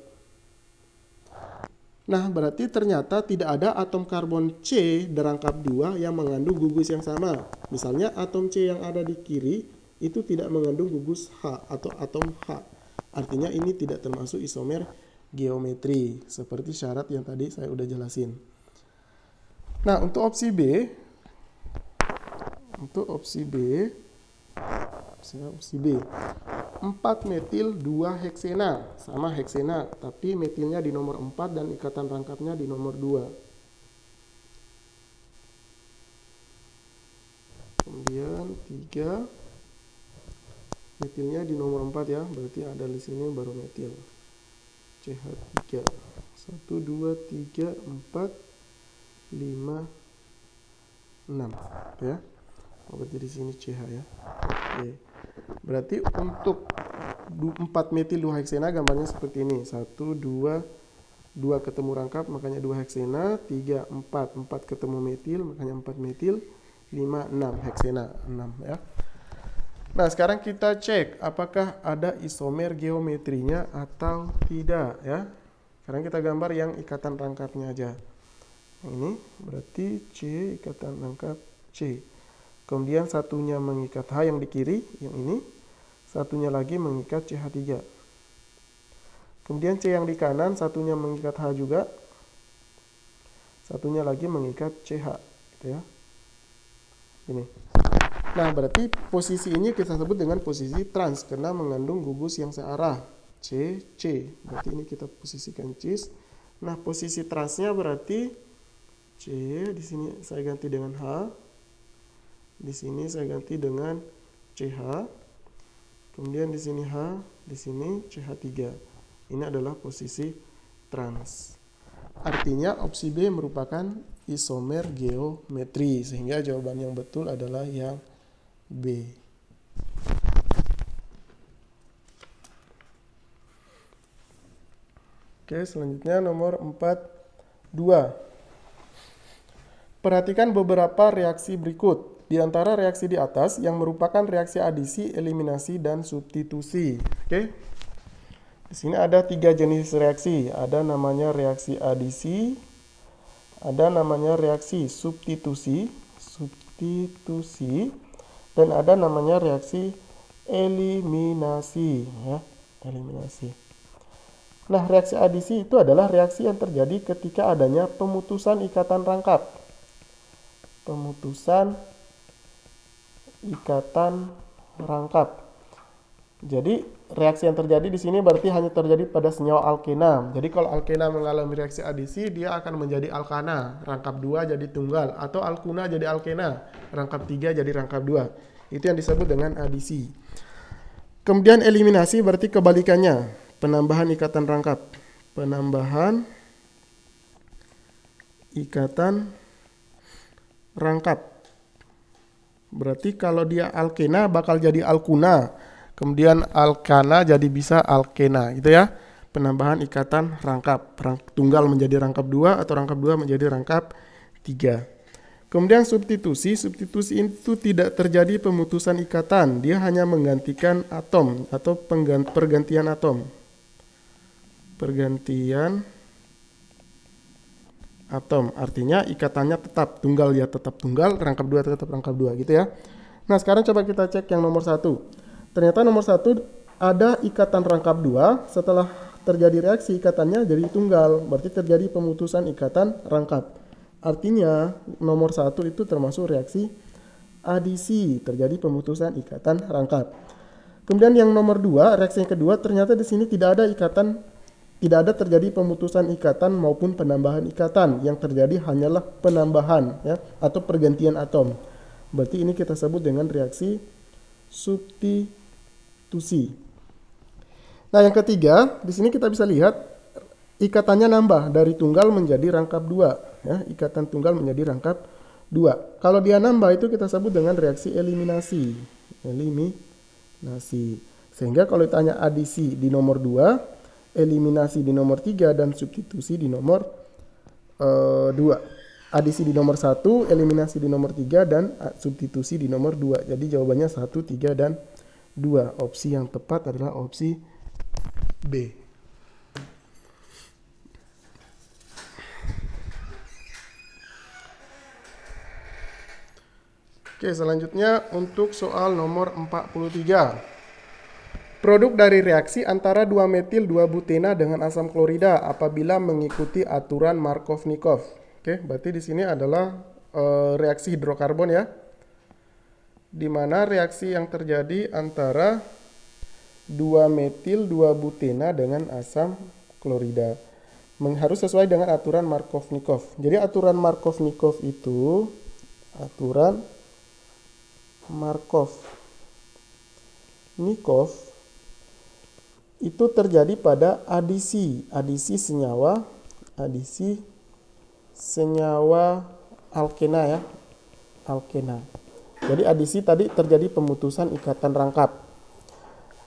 Nah, berarti ternyata tidak ada atom karbon C derangkap 2 yang mengandung gugus yang sama. Misalnya atom C yang ada di kiri itu tidak mengandung gugus H atau atom H. Artinya ini tidak termasuk isomer geometri. Seperti syarat yang tadi saya udah jelasin. Nah, untuk opsi B. Untuk opsi B. 4 metil 2 heksena, sama heksena, tapi metilnya di nomor 4 dan ikatan rangkapnya di nomor 2. Kemudian 3 metilnya di nomor 4 ya, berarti ada di sini baru metil. CH3. 1 2 3 4 5 6 ya. Berarti di sini CH ya. Oke. Berarti untuk 4 metil 2 heksena gambarnya seperti ini. 1 2 2 ketemu rangkap makanya 2 heksena, 3 4 4 ketemu metil makanya 4 metil, 5 6 heksena 6 ya. Nah, sekarang kita cek apakah ada isomer geometrinya atau tidak ya. Sekarang kita gambar yang ikatan rangkapnya aja. Ini berarti C ikatan rangkap C. Kemudian satunya mengikat H yang di kiri, yang ini. Satunya lagi mengikat CH3. Kemudian C yang di kanan, satunya mengikat H juga. Satunya lagi mengikat CH. Gitu ya. Ini. Nah, berarti posisi ini kita sebut dengan posisi trans, karena mengandung gugus yang searah. C, C. Berarti ini kita posisikan cis. Nah, posisi transnya berarti C, di sini saya ganti dengan H. Di sini saya ganti dengan CH. Kemudian di sini H, di sini CH3. Ini adalah posisi trans. Artinya opsi B merupakan isomer geometri, sehingga jawaban yang betul adalah yang B. Oke, selanjutnya nomor 42. Perhatikan beberapa reaksi berikut. Di antara reaksi di atas yang merupakan reaksi adisi, eliminasi, dan substitusi. Oke. Di sini ada 3 jenis reaksi. Ada namanya reaksi adisi, ada namanya reaksi substitusi, dan ada namanya reaksi eliminasi, ya, eliminasi. Nah, reaksi adisi itu adalah reaksi yang terjadi ketika adanya pemutusan ikatan rangkap. Pemutusan ikatan rangkap. Jadi reaksi yang terjadi di sini berarti hanya terjadi pada senyawa alkena. Jadi kalau alkena mengalami reaksi adisi, dia akan menjadi alkana, rangkap 2 jadi tunggal, atau alkuna jadi alkena, rangkap 3 jadi rangkap 2. Itu yang disebut dengan adisi. Kemudian eliminasi berarti kebalikannya, penambahan ikatan rangkap. Penambahan ikatan rangkap. Berarti kalau dia alkena bakal jadi alkuna. Kemudian alkana jadi bisa alkena gitu ya. Penambahan ikatan rangkap. Tunggal menjadi rangkap 2 atau rangkap 2 menjadi rangkap 3. Kemudian substitusi. Substitusi itu tidak terjadi pemutusan ikatan. Dia hanya menggantikan atom atau pergantian atom. Pergantian atom, artinya ikatannya tetap tunggal ya, tetap tunggal, rangkap 2 tetap rangkap 2 gitu ya. Nah, sekarang coba kita cek yang nomor 1. Ternyata nomor 1 ada ikatan rangkap 2, setelah terjadi reaksi ikatannya jadi tunggal, berarti terjadi pemutusan ikatan rangkap. Artinya nomor 1 itu termasuk reaksi adisi, terjadi pemutusan ikatan rangkap. Kemudian yang nomor 2, reaksi yang kedua, ternyata di sini tidak ada ikatan Tidak ada terjadi pemutusan ikatan maupun penambahan ikatan. Yang terjadi hanyalah penambahan ya, atau pergantian atom. Berarti ini kita sebut dengan reaksi substitusi. Nah, yang ketiga, di sini kita bisa lihat ikatannya nambah dari tunggal menjadi rangkap dua. Ya, ikatan tunggal menjadi rangkap dua. Kalau dia nambah itu kita sebut dengan reaksi eliminasi. Eliminasi. Sehingga kalau ditanya adisi di nomor 2, eliminasi di nomor 3, dan substitusi di nomor 2. Adisi di nomor 1, eliminasi di nomor 3, dan substitusi di nomor 2. Jadi jawabannya 1, 3, dan 2. Opsi yang tepat adalah opsi B. Oke, selanjutnya untuk soal nomor 43. Produk dari reaksi antara 2-metil-2-butena dengan asam klorida apabila mengikuti aturan Markovnikov. Oke, berarti di sini adalah reaksi hidrokarbon ya. Di mana reaksi yang terjadi antara 2-metil-2-butena dengan asam klorida. Harus sesuai dengan aturan Markovnikov. Jadi aturan Markovnikov itu itu terjadi pada adisi senyawa alkena ya, alkena. Jadi adisi tadi terjadi pemutusan ikatan rangkap.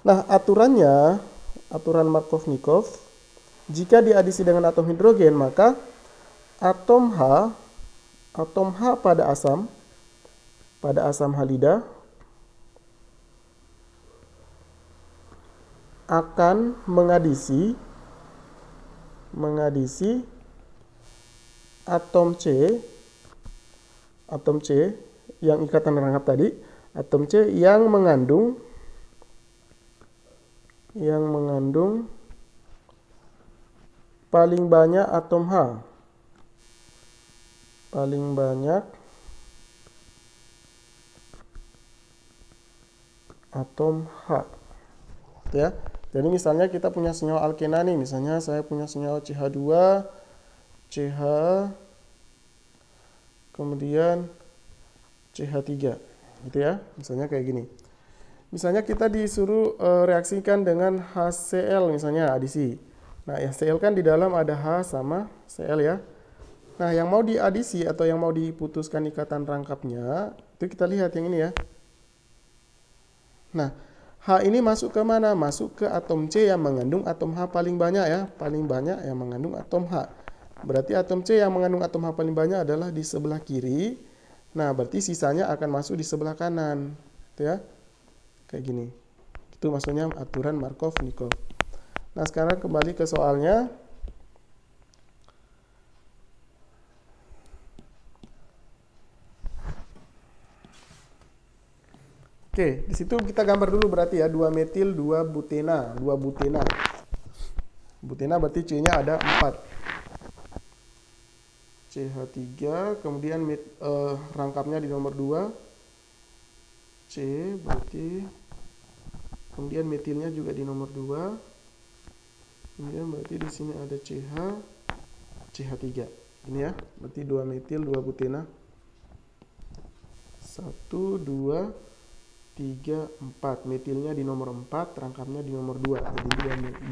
Nah, aturan Markovnikov, jika diadisi dengan atom hidrogen, maka atom H pada asam halida akan mengadisi atom C yang ikatan rangkap tadi, atom C yang mengandung paling banyak atom H. Paling banyak atom H. Ya. Jadi misalnya kita punya senyawa alkena nih, misalnya saya punya senyawa CH2, CH, kemudian CH3, gitu ya. Misalnya kayak gini. Misalnya kita disuruh reaksikan dengan HCl misalnya adisi. Nah, HCl kan di dalam ada H sama Cl ya. Nah, yang mau diadisi atau yang mau diputuskan ikatan rangkapnya, itu kita lihat yang ini ya. Nah, H ini masuk ke mana? Masuk ke atom C yang mengandung atom H paling banyak ya. Paling banyak yang mengandung atom H. Berarti atom C yang mengandung atom H paling banyak adalah di sebelah kiri. Nah, berarti sisanya akan masuk di sebelah kanan. Gitu ya. Kayak gini. Itu maksudnya aturan Markovnikov. Nah, sekarang kembali ke soalnya. Oke, di situ kita gambar dulu berarti ya, 2-metil, 2-butena, 2-butena. Butena berarti C-nya ada 4. CH3, kemudian rangkapnya di nomor 2. C berarti, kemudian metilnya juga di nomor 2. Kemudian berarti di sini ada CH3. Ini ya, berarti 2-metil, 2-butena. 1, 2, 3, 4. Metilnya di nomor 4, rangkapnya di nomor 2. Jadi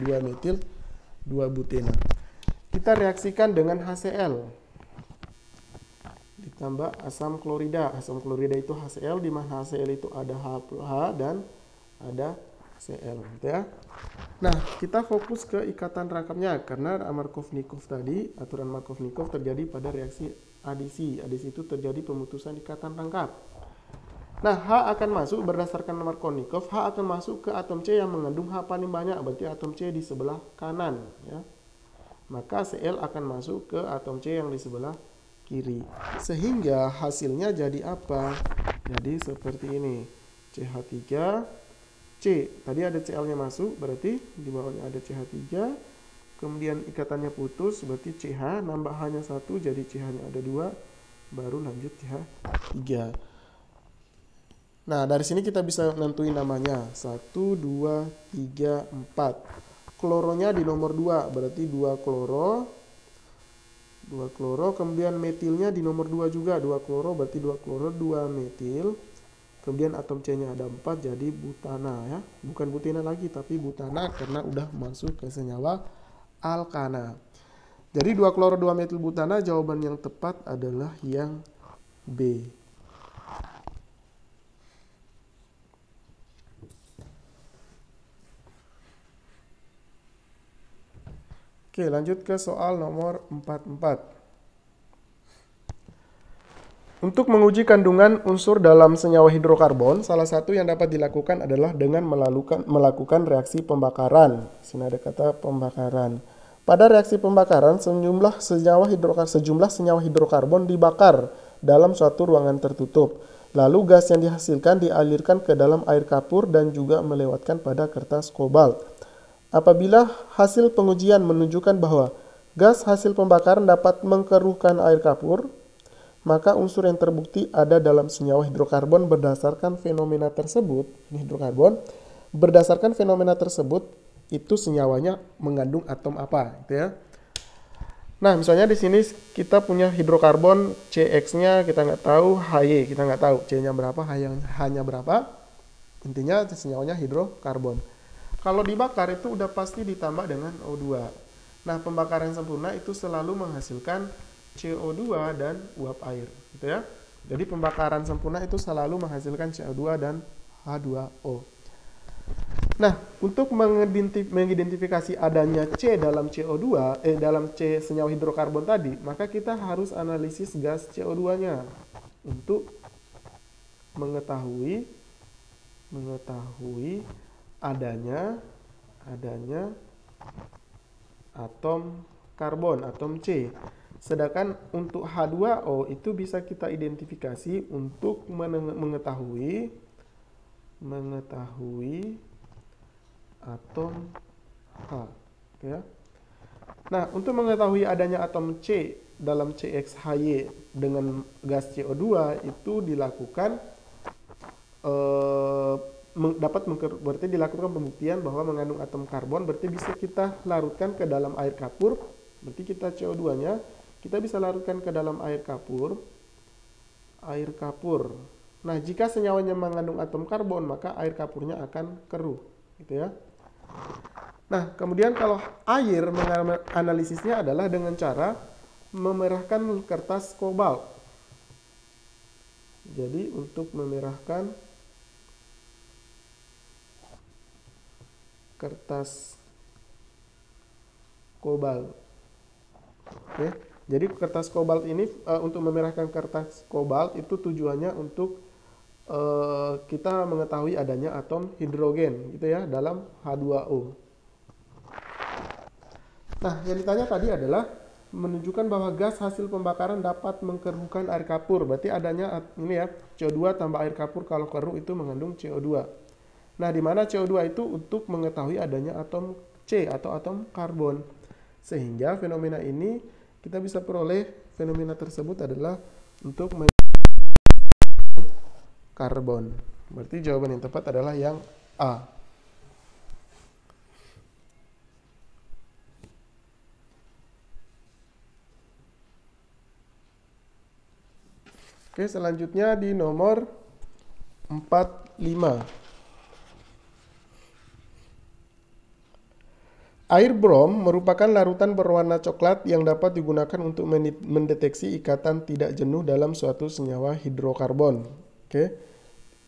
2 metil, 2 butena. Kita reaksikan dengan HCl. Ditambah asam klorida. Asam klorida itu HCl, di mana HCl itu ada H dan ada Cl. Gitu ya. Nah, kita fokus ke ikatan rangkapnya. Karena Markovnikov tadi, aturan Markovnikov terjadi pada reaksi adisi. Adisi itu terjadi pemutusan ikatan rangkap. Nah, H akan masuk berdasarkan Markovnikov, H akan masuk ke atom C yang mengandung H paling banyak, berarti atom C di sebelah kanan. Ya. Maka Cl akan masuk ke atom C yang di sebelah kiri. Sehingga hasilnya jadi apa? Jadi seperti ini. CH3, C. Tadi ada Cl-nya masuk, berarti di bawahnya ada CH3. Kemudian ikatannya putus, berarti CH, nambah H-nya 1, jadi CH-nya ada 2. Baru lanjut CH3. Nah, dari sini kita bisa nentuin namanya. 1, 2, 3, 4. kloronya di nomor 2, berarti 2 kloro, kemudian metilnya di nomor 2 juga, 2 kloro, berarti 2 kloro, 2 metil. Kemudian atom C-nya ada 4, jadi butana ya. Bukan butina lagi, tapi butana karena udah masuk ke senyawa alkana. Jadi 2 kloro 2 metil butana, jawaban yang tepat adalah yang B. Oke, lanjut ke soal nomor 44. Untuk menguji kandungan unsur dalam senyawa hidrokarbon, salah satu yang dapat dilakukan adalah dengan melakukan reaksi pembakaran. Sini ada kata pembakaran. Pada reaksi pembakaran, sejumlah senyawa hidrokarbon dibakar dalam suatu ruangan tertutup. Lalu gas yang dihasilkan dialirkan ke dalam air kapur dan juga melewatkan pada kertas kobalt. Apabila hasil pengujian menunjukkan bahwa gas hasil pembakaran dapat mengkeruhkan air kapur, maka unsur yang terbukti ada dalam senyawa hidrokarbon berdasarkan fenomena tersebut, itu senyawanya mengandung atom apa, gitu ya. Nah, misalnya di sini kita punya hidrokarbon, CX-nya kita nggak tahu, HY kita nggak tahu, C-nya berapa, H-nya berapa. Intinya senyawanya hidrokarbon. Kalau dibakar itu udah pasti ditambah dengan O2. Nah, pembakaran sempurna itu selalu menghasilkan CO2 dan uap air, gitu ya. Jadi pembakaran sempurna itu selalu menghasilkan CO2 dan H2O. Nah, untuk mengidentifikasi adanya C dalam CO2, dalam C senyawa hidrokarbon tadi, maka kita harus analisis gas CO2-nya untuk mengetahui adanya atom karbon, atom C. Sedangkan untuk H2O itu bisa kita identifikasi untuk mengetahui atom H, ya. Nah, untuk mengetahui adanya atom C dalam CXHY dengan gas CO2 itu dilakukan berarti dilakukan pembuktian bahwa mengandung atom karbon, berarti bisa kita larutkan ke dalam air kapur. Berarti kita CO2-nya kita bisa larutkan ke dalam air kapur. Nah, jika senyawanya mengandung atom karbon, maka air kapurnya akan keruh, gitu ya. Nah, kemudian kalau air analisisnya adalah dengan cara memerahkan kertas kobalt. Jadi untuk memerahkan kertas kobalt. Oke. Jadi kertas kobalt ini untuk memerahkan kertas kobalt itu tujuannya untuk kita mengetahui adanya atom hidrogen, gitu ya, dalam H2O. Nah, yang ditanya tadi adalah menunjukkan bahwa gas hasil pembakaran dapat mengkeruhkan air kapur. Berarti adanya ini ya, CO2 tambah air kapur kalau keruh itu mengandung CO2. Nah, di mana CO2 itu untuk mengetahui adanya atom C atau atom karbon. Sehingga fenomena ini kita bisa peroleh fenomena tersebut adalah untuk karbon. Berarti jawaban yang tepat adalah yang A. Oke, selanjutnya di nomor 45. Air brom merupakan larutan berwarna coklat yang dapat digunakan untuk mendeteksi ikatan tidak jenuh dalam suatu senyawa hidrokarbon. Oke.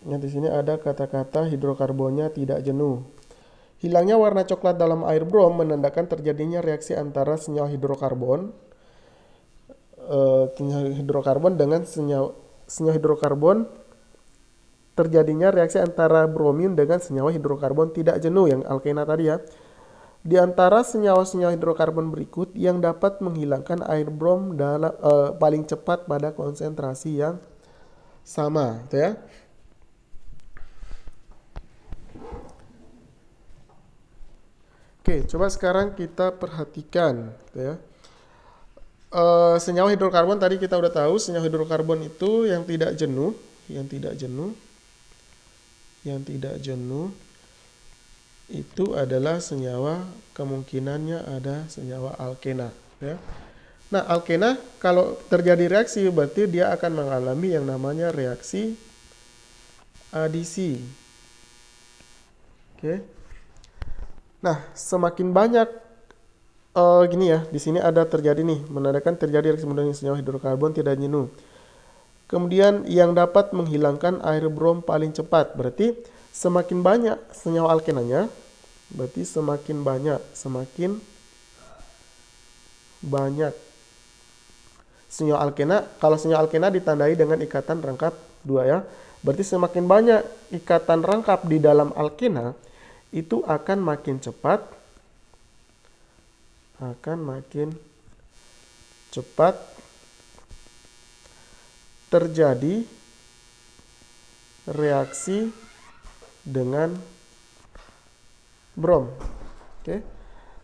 Nah, di sini ada kata-kata hidrokarbonnya tidak jenuh. Hilangnya warna coklat dalam air brom menandakan terjadinya reaksi antara senyawa hidrokarbon dengan senyawa hidrokarbon, terjadinya reaksi antara bromin dengan senyawa hidrokarbon tidak jenuh yang alkena tadi ya. Di antara senyawa-senyawa hidrokarbon berikut yang dapat menghilangkan air brom paling cepat pada konsentrasi yang sama, gitu ya. Oke, coba sekarang kita perhatikan, gitu ya. Senyawa hidrokarbon tadi kita udah tahu, senyawa hidrokarbon itu yang tidak jenuh itu adalah senyawa, kemungkinannya ada senyawa alkena, ya. Nah, alkena kalau terjadi reaksi berarti dia akan mengalami yang namanya reaksi adisi. Oke. Nah, semakin banyak gini ya, di sini ada terjadi nih, menandakan terjadi reaksi dengan senyawa hidrokarbon tidak jenuh. Kemudian yang dapat menghilangkan air brom paling cepat, berarti semakin banyak senyawa alkenanya, berarti semakin banyak senyawa alkena. Kalau senyawa alkena ditandai dengan ikatan rangkap 2 ya. Berarti semakin banyak ikatan rangkap di dalam alkena, itu akan makin cepat terjadi reaksi dengan brom. Oke.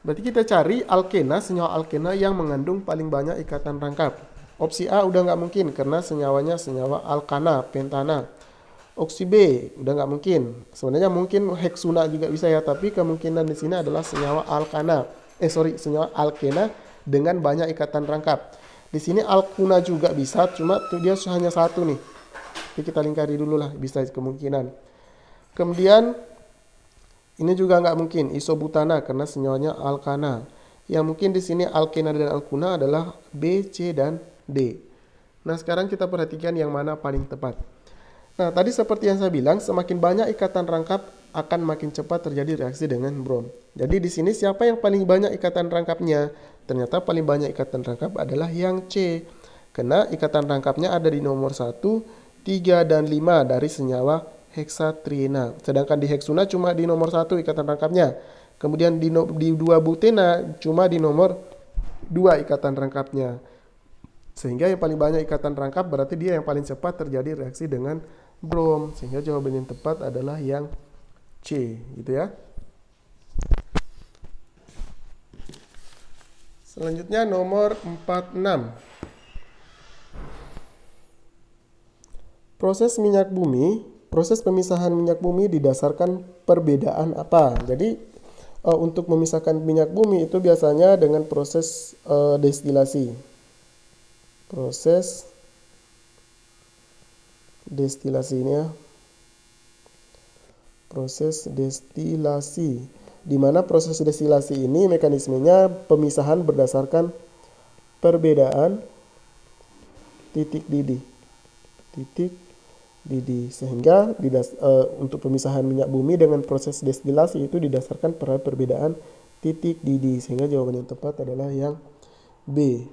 Berarti kita cari alkena, senyawa alkena yang mengandung paling banyak ikatan rangkap. Opsi A udah nggak mungkin karena senyawanya senyawa alkana, pentana. Opsi B udah nggak mungkin. Sebenarnya mungkin heksuna juga bisa ya, tapi kemungkinan di sini adalah senyawa senyawa alkena dengan banyak ikatan rangkap. Di sini alkuna juga bisa, cuma dia hanya satu nih. Jadi kita lingkari dulu lah, bisa kemungkinan. Kemudian ini juga nggak mungkin isobutana karena senyawanya alkana. Yang mungkin di sini alkena dan alkuna adalah B, C, dan D. Nah, sekarang kita perhatikan yang mana paling tepat. Nah, tadi seperti yang saya bilang, semakin banyak ikatan rangkap akan makin cepat terjadi reaksi dengan brom. Jadi di sini siapa yang paling banyak ikatan rangkapnya? Ternyata paling banyak ikatan rangkap adalah yang C. Karena ikatan rangkapnya ada di nomor 1, 3, dan 5 dari senyawa heksatriena. Sedangkan di heksuna cuma di nomor 1 ikatan rangkapnya. Kemudian di 2 butena cuma di nomor 2 ikatan rangkapnya. Sehingga yang paling banyak ikatan rangkap berarti dia yang paling cepat terjadi reaksi dengan brom. Sehingga jawaban yang tepat adalah yang C, gitu ya. Selanjutnya nomor 46. Proses pemisahan minyak bumi didasarkan perbedaan apa? Jadi untuk memisahkan minyak bumi itu biasanya dengan proses destilasi. Proses destilasi ini ya. Proses destilasi. Di mana proses destilasi ini mekanismenya pemisahan berdasarkan perbedaan titik didih. Sehingga untuk pemisahan minyak bumi dengan proses destilasi itu didasarkan pada perbedaan titik didih. Sehingga jawaban yang tepat adalah yang B.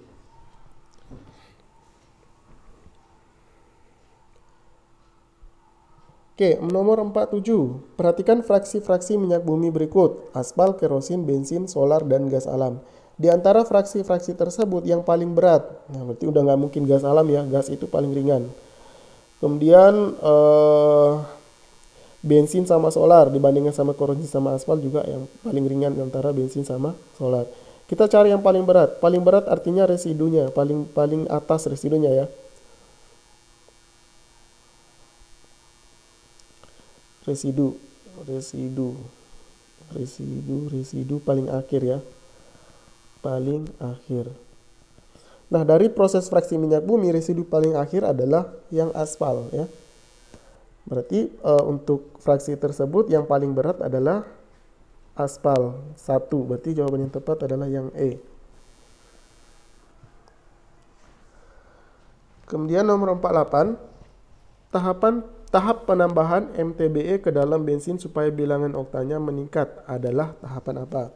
Oke, nomor 47. Perhatikan fraksi-fraksi minyak bumi berikut: aspal, kerosin, bensin, solar, dan gas alam. Di antara fraksi-fraksi tersebut yang paling berat, nah berarti udah nggak mungkin gas alam ya, gas itu paling ringan. Kemudian bensin sama solar dibandingkan sama kerosin sama aspal juga yang paling ringan antara bensin sama solar. Kita cari yang paling berat. Paling berat artinya residunya, paling atas residunya ya. Residu paling akhir ya. Paling akhir. Nah, dari proses fraksi minyak bumi, residu paling akhir adalah yang aspal ya. Berarti untuk fraksi tersebut yang paling berat adalah aspal 1. Berarti jawaban yang tepat adalah yang E. Kemudian nomor 48, tahap penambahan MTBE ke dalam bensin supaya bilangan oktannya meningkat adalah tahapan apa?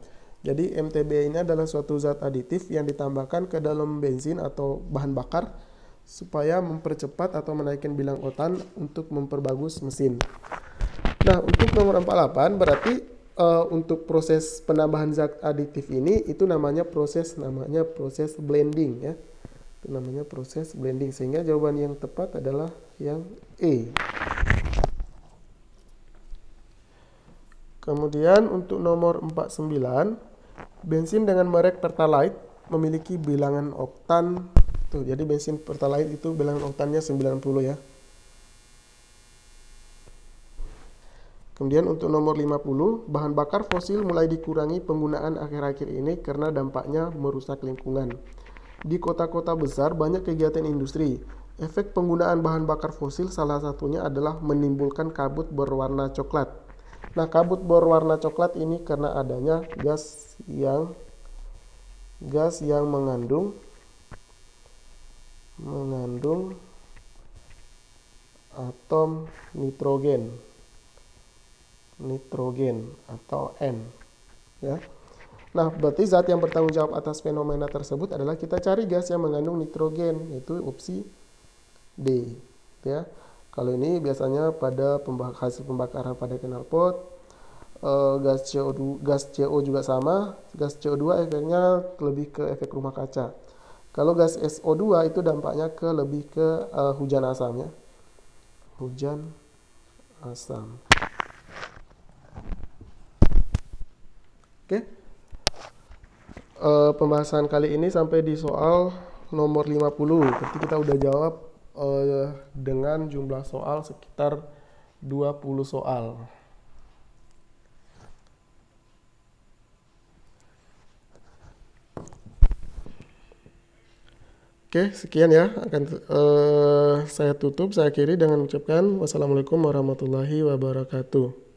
Jadi MTBE ini adalah suatu zat aditif yang ditambahkan ke dalam bensin atau bahan bakar supaya mempercepat atau menaikkan bilang oktan untuk memperbagus mesin. Nah, untuk nomor 48 berarti untuk proses penambahan zat aditif ini itu namanya proses blending ya. Itu namanya proses blending, sehingga jawaban yang tepat adalah yang E. Kemudian untuk nomor 49, bensin dengan merek Pertalite memiliki bilangan oktan tuh. Jadi bensin Pertalite itu bilangan oktannya 90 ya. Kemudian untuk nomor 50, bahan bakar fosil mulai dikurangi penggunaan akhir-akhir ini karena dampaknya merusak lingkungan. Di kota-kota besar banyak kegiatan industri. Efek penggunaan bahan bakar fosil salah satunya adalah menimbulkan kabut berwarna coklat. Nah, kabut berwarna coklat ini karena adanya gas yang mengandung atom nitrogen atau N, ya. Nah, berarti zat yang bertanggung jawab atas fenomena tersebut adalah kita cari gas yang mengandung nitrogen, yaitu opsi D, ya. Kalau ini biasanya pada hasil pembakaran pada knalpot, gas CO juga sama. Gas CO2 efeknya lebih ke efek rumah kaca. Kalau gas SO2 itu dampaknya lebih ke hujan asam, ya. Hujan asam. Oke. Pembahasan kali ini sampai di soal nomor 50. Berarti kita udah jawab dengan jumlah soal sekitar 20 soal. Oke, sekian ya. Saya tutup, saya akhiri dengan mengucapkan wassalamualaikum warahmatullahi wabarakatuh.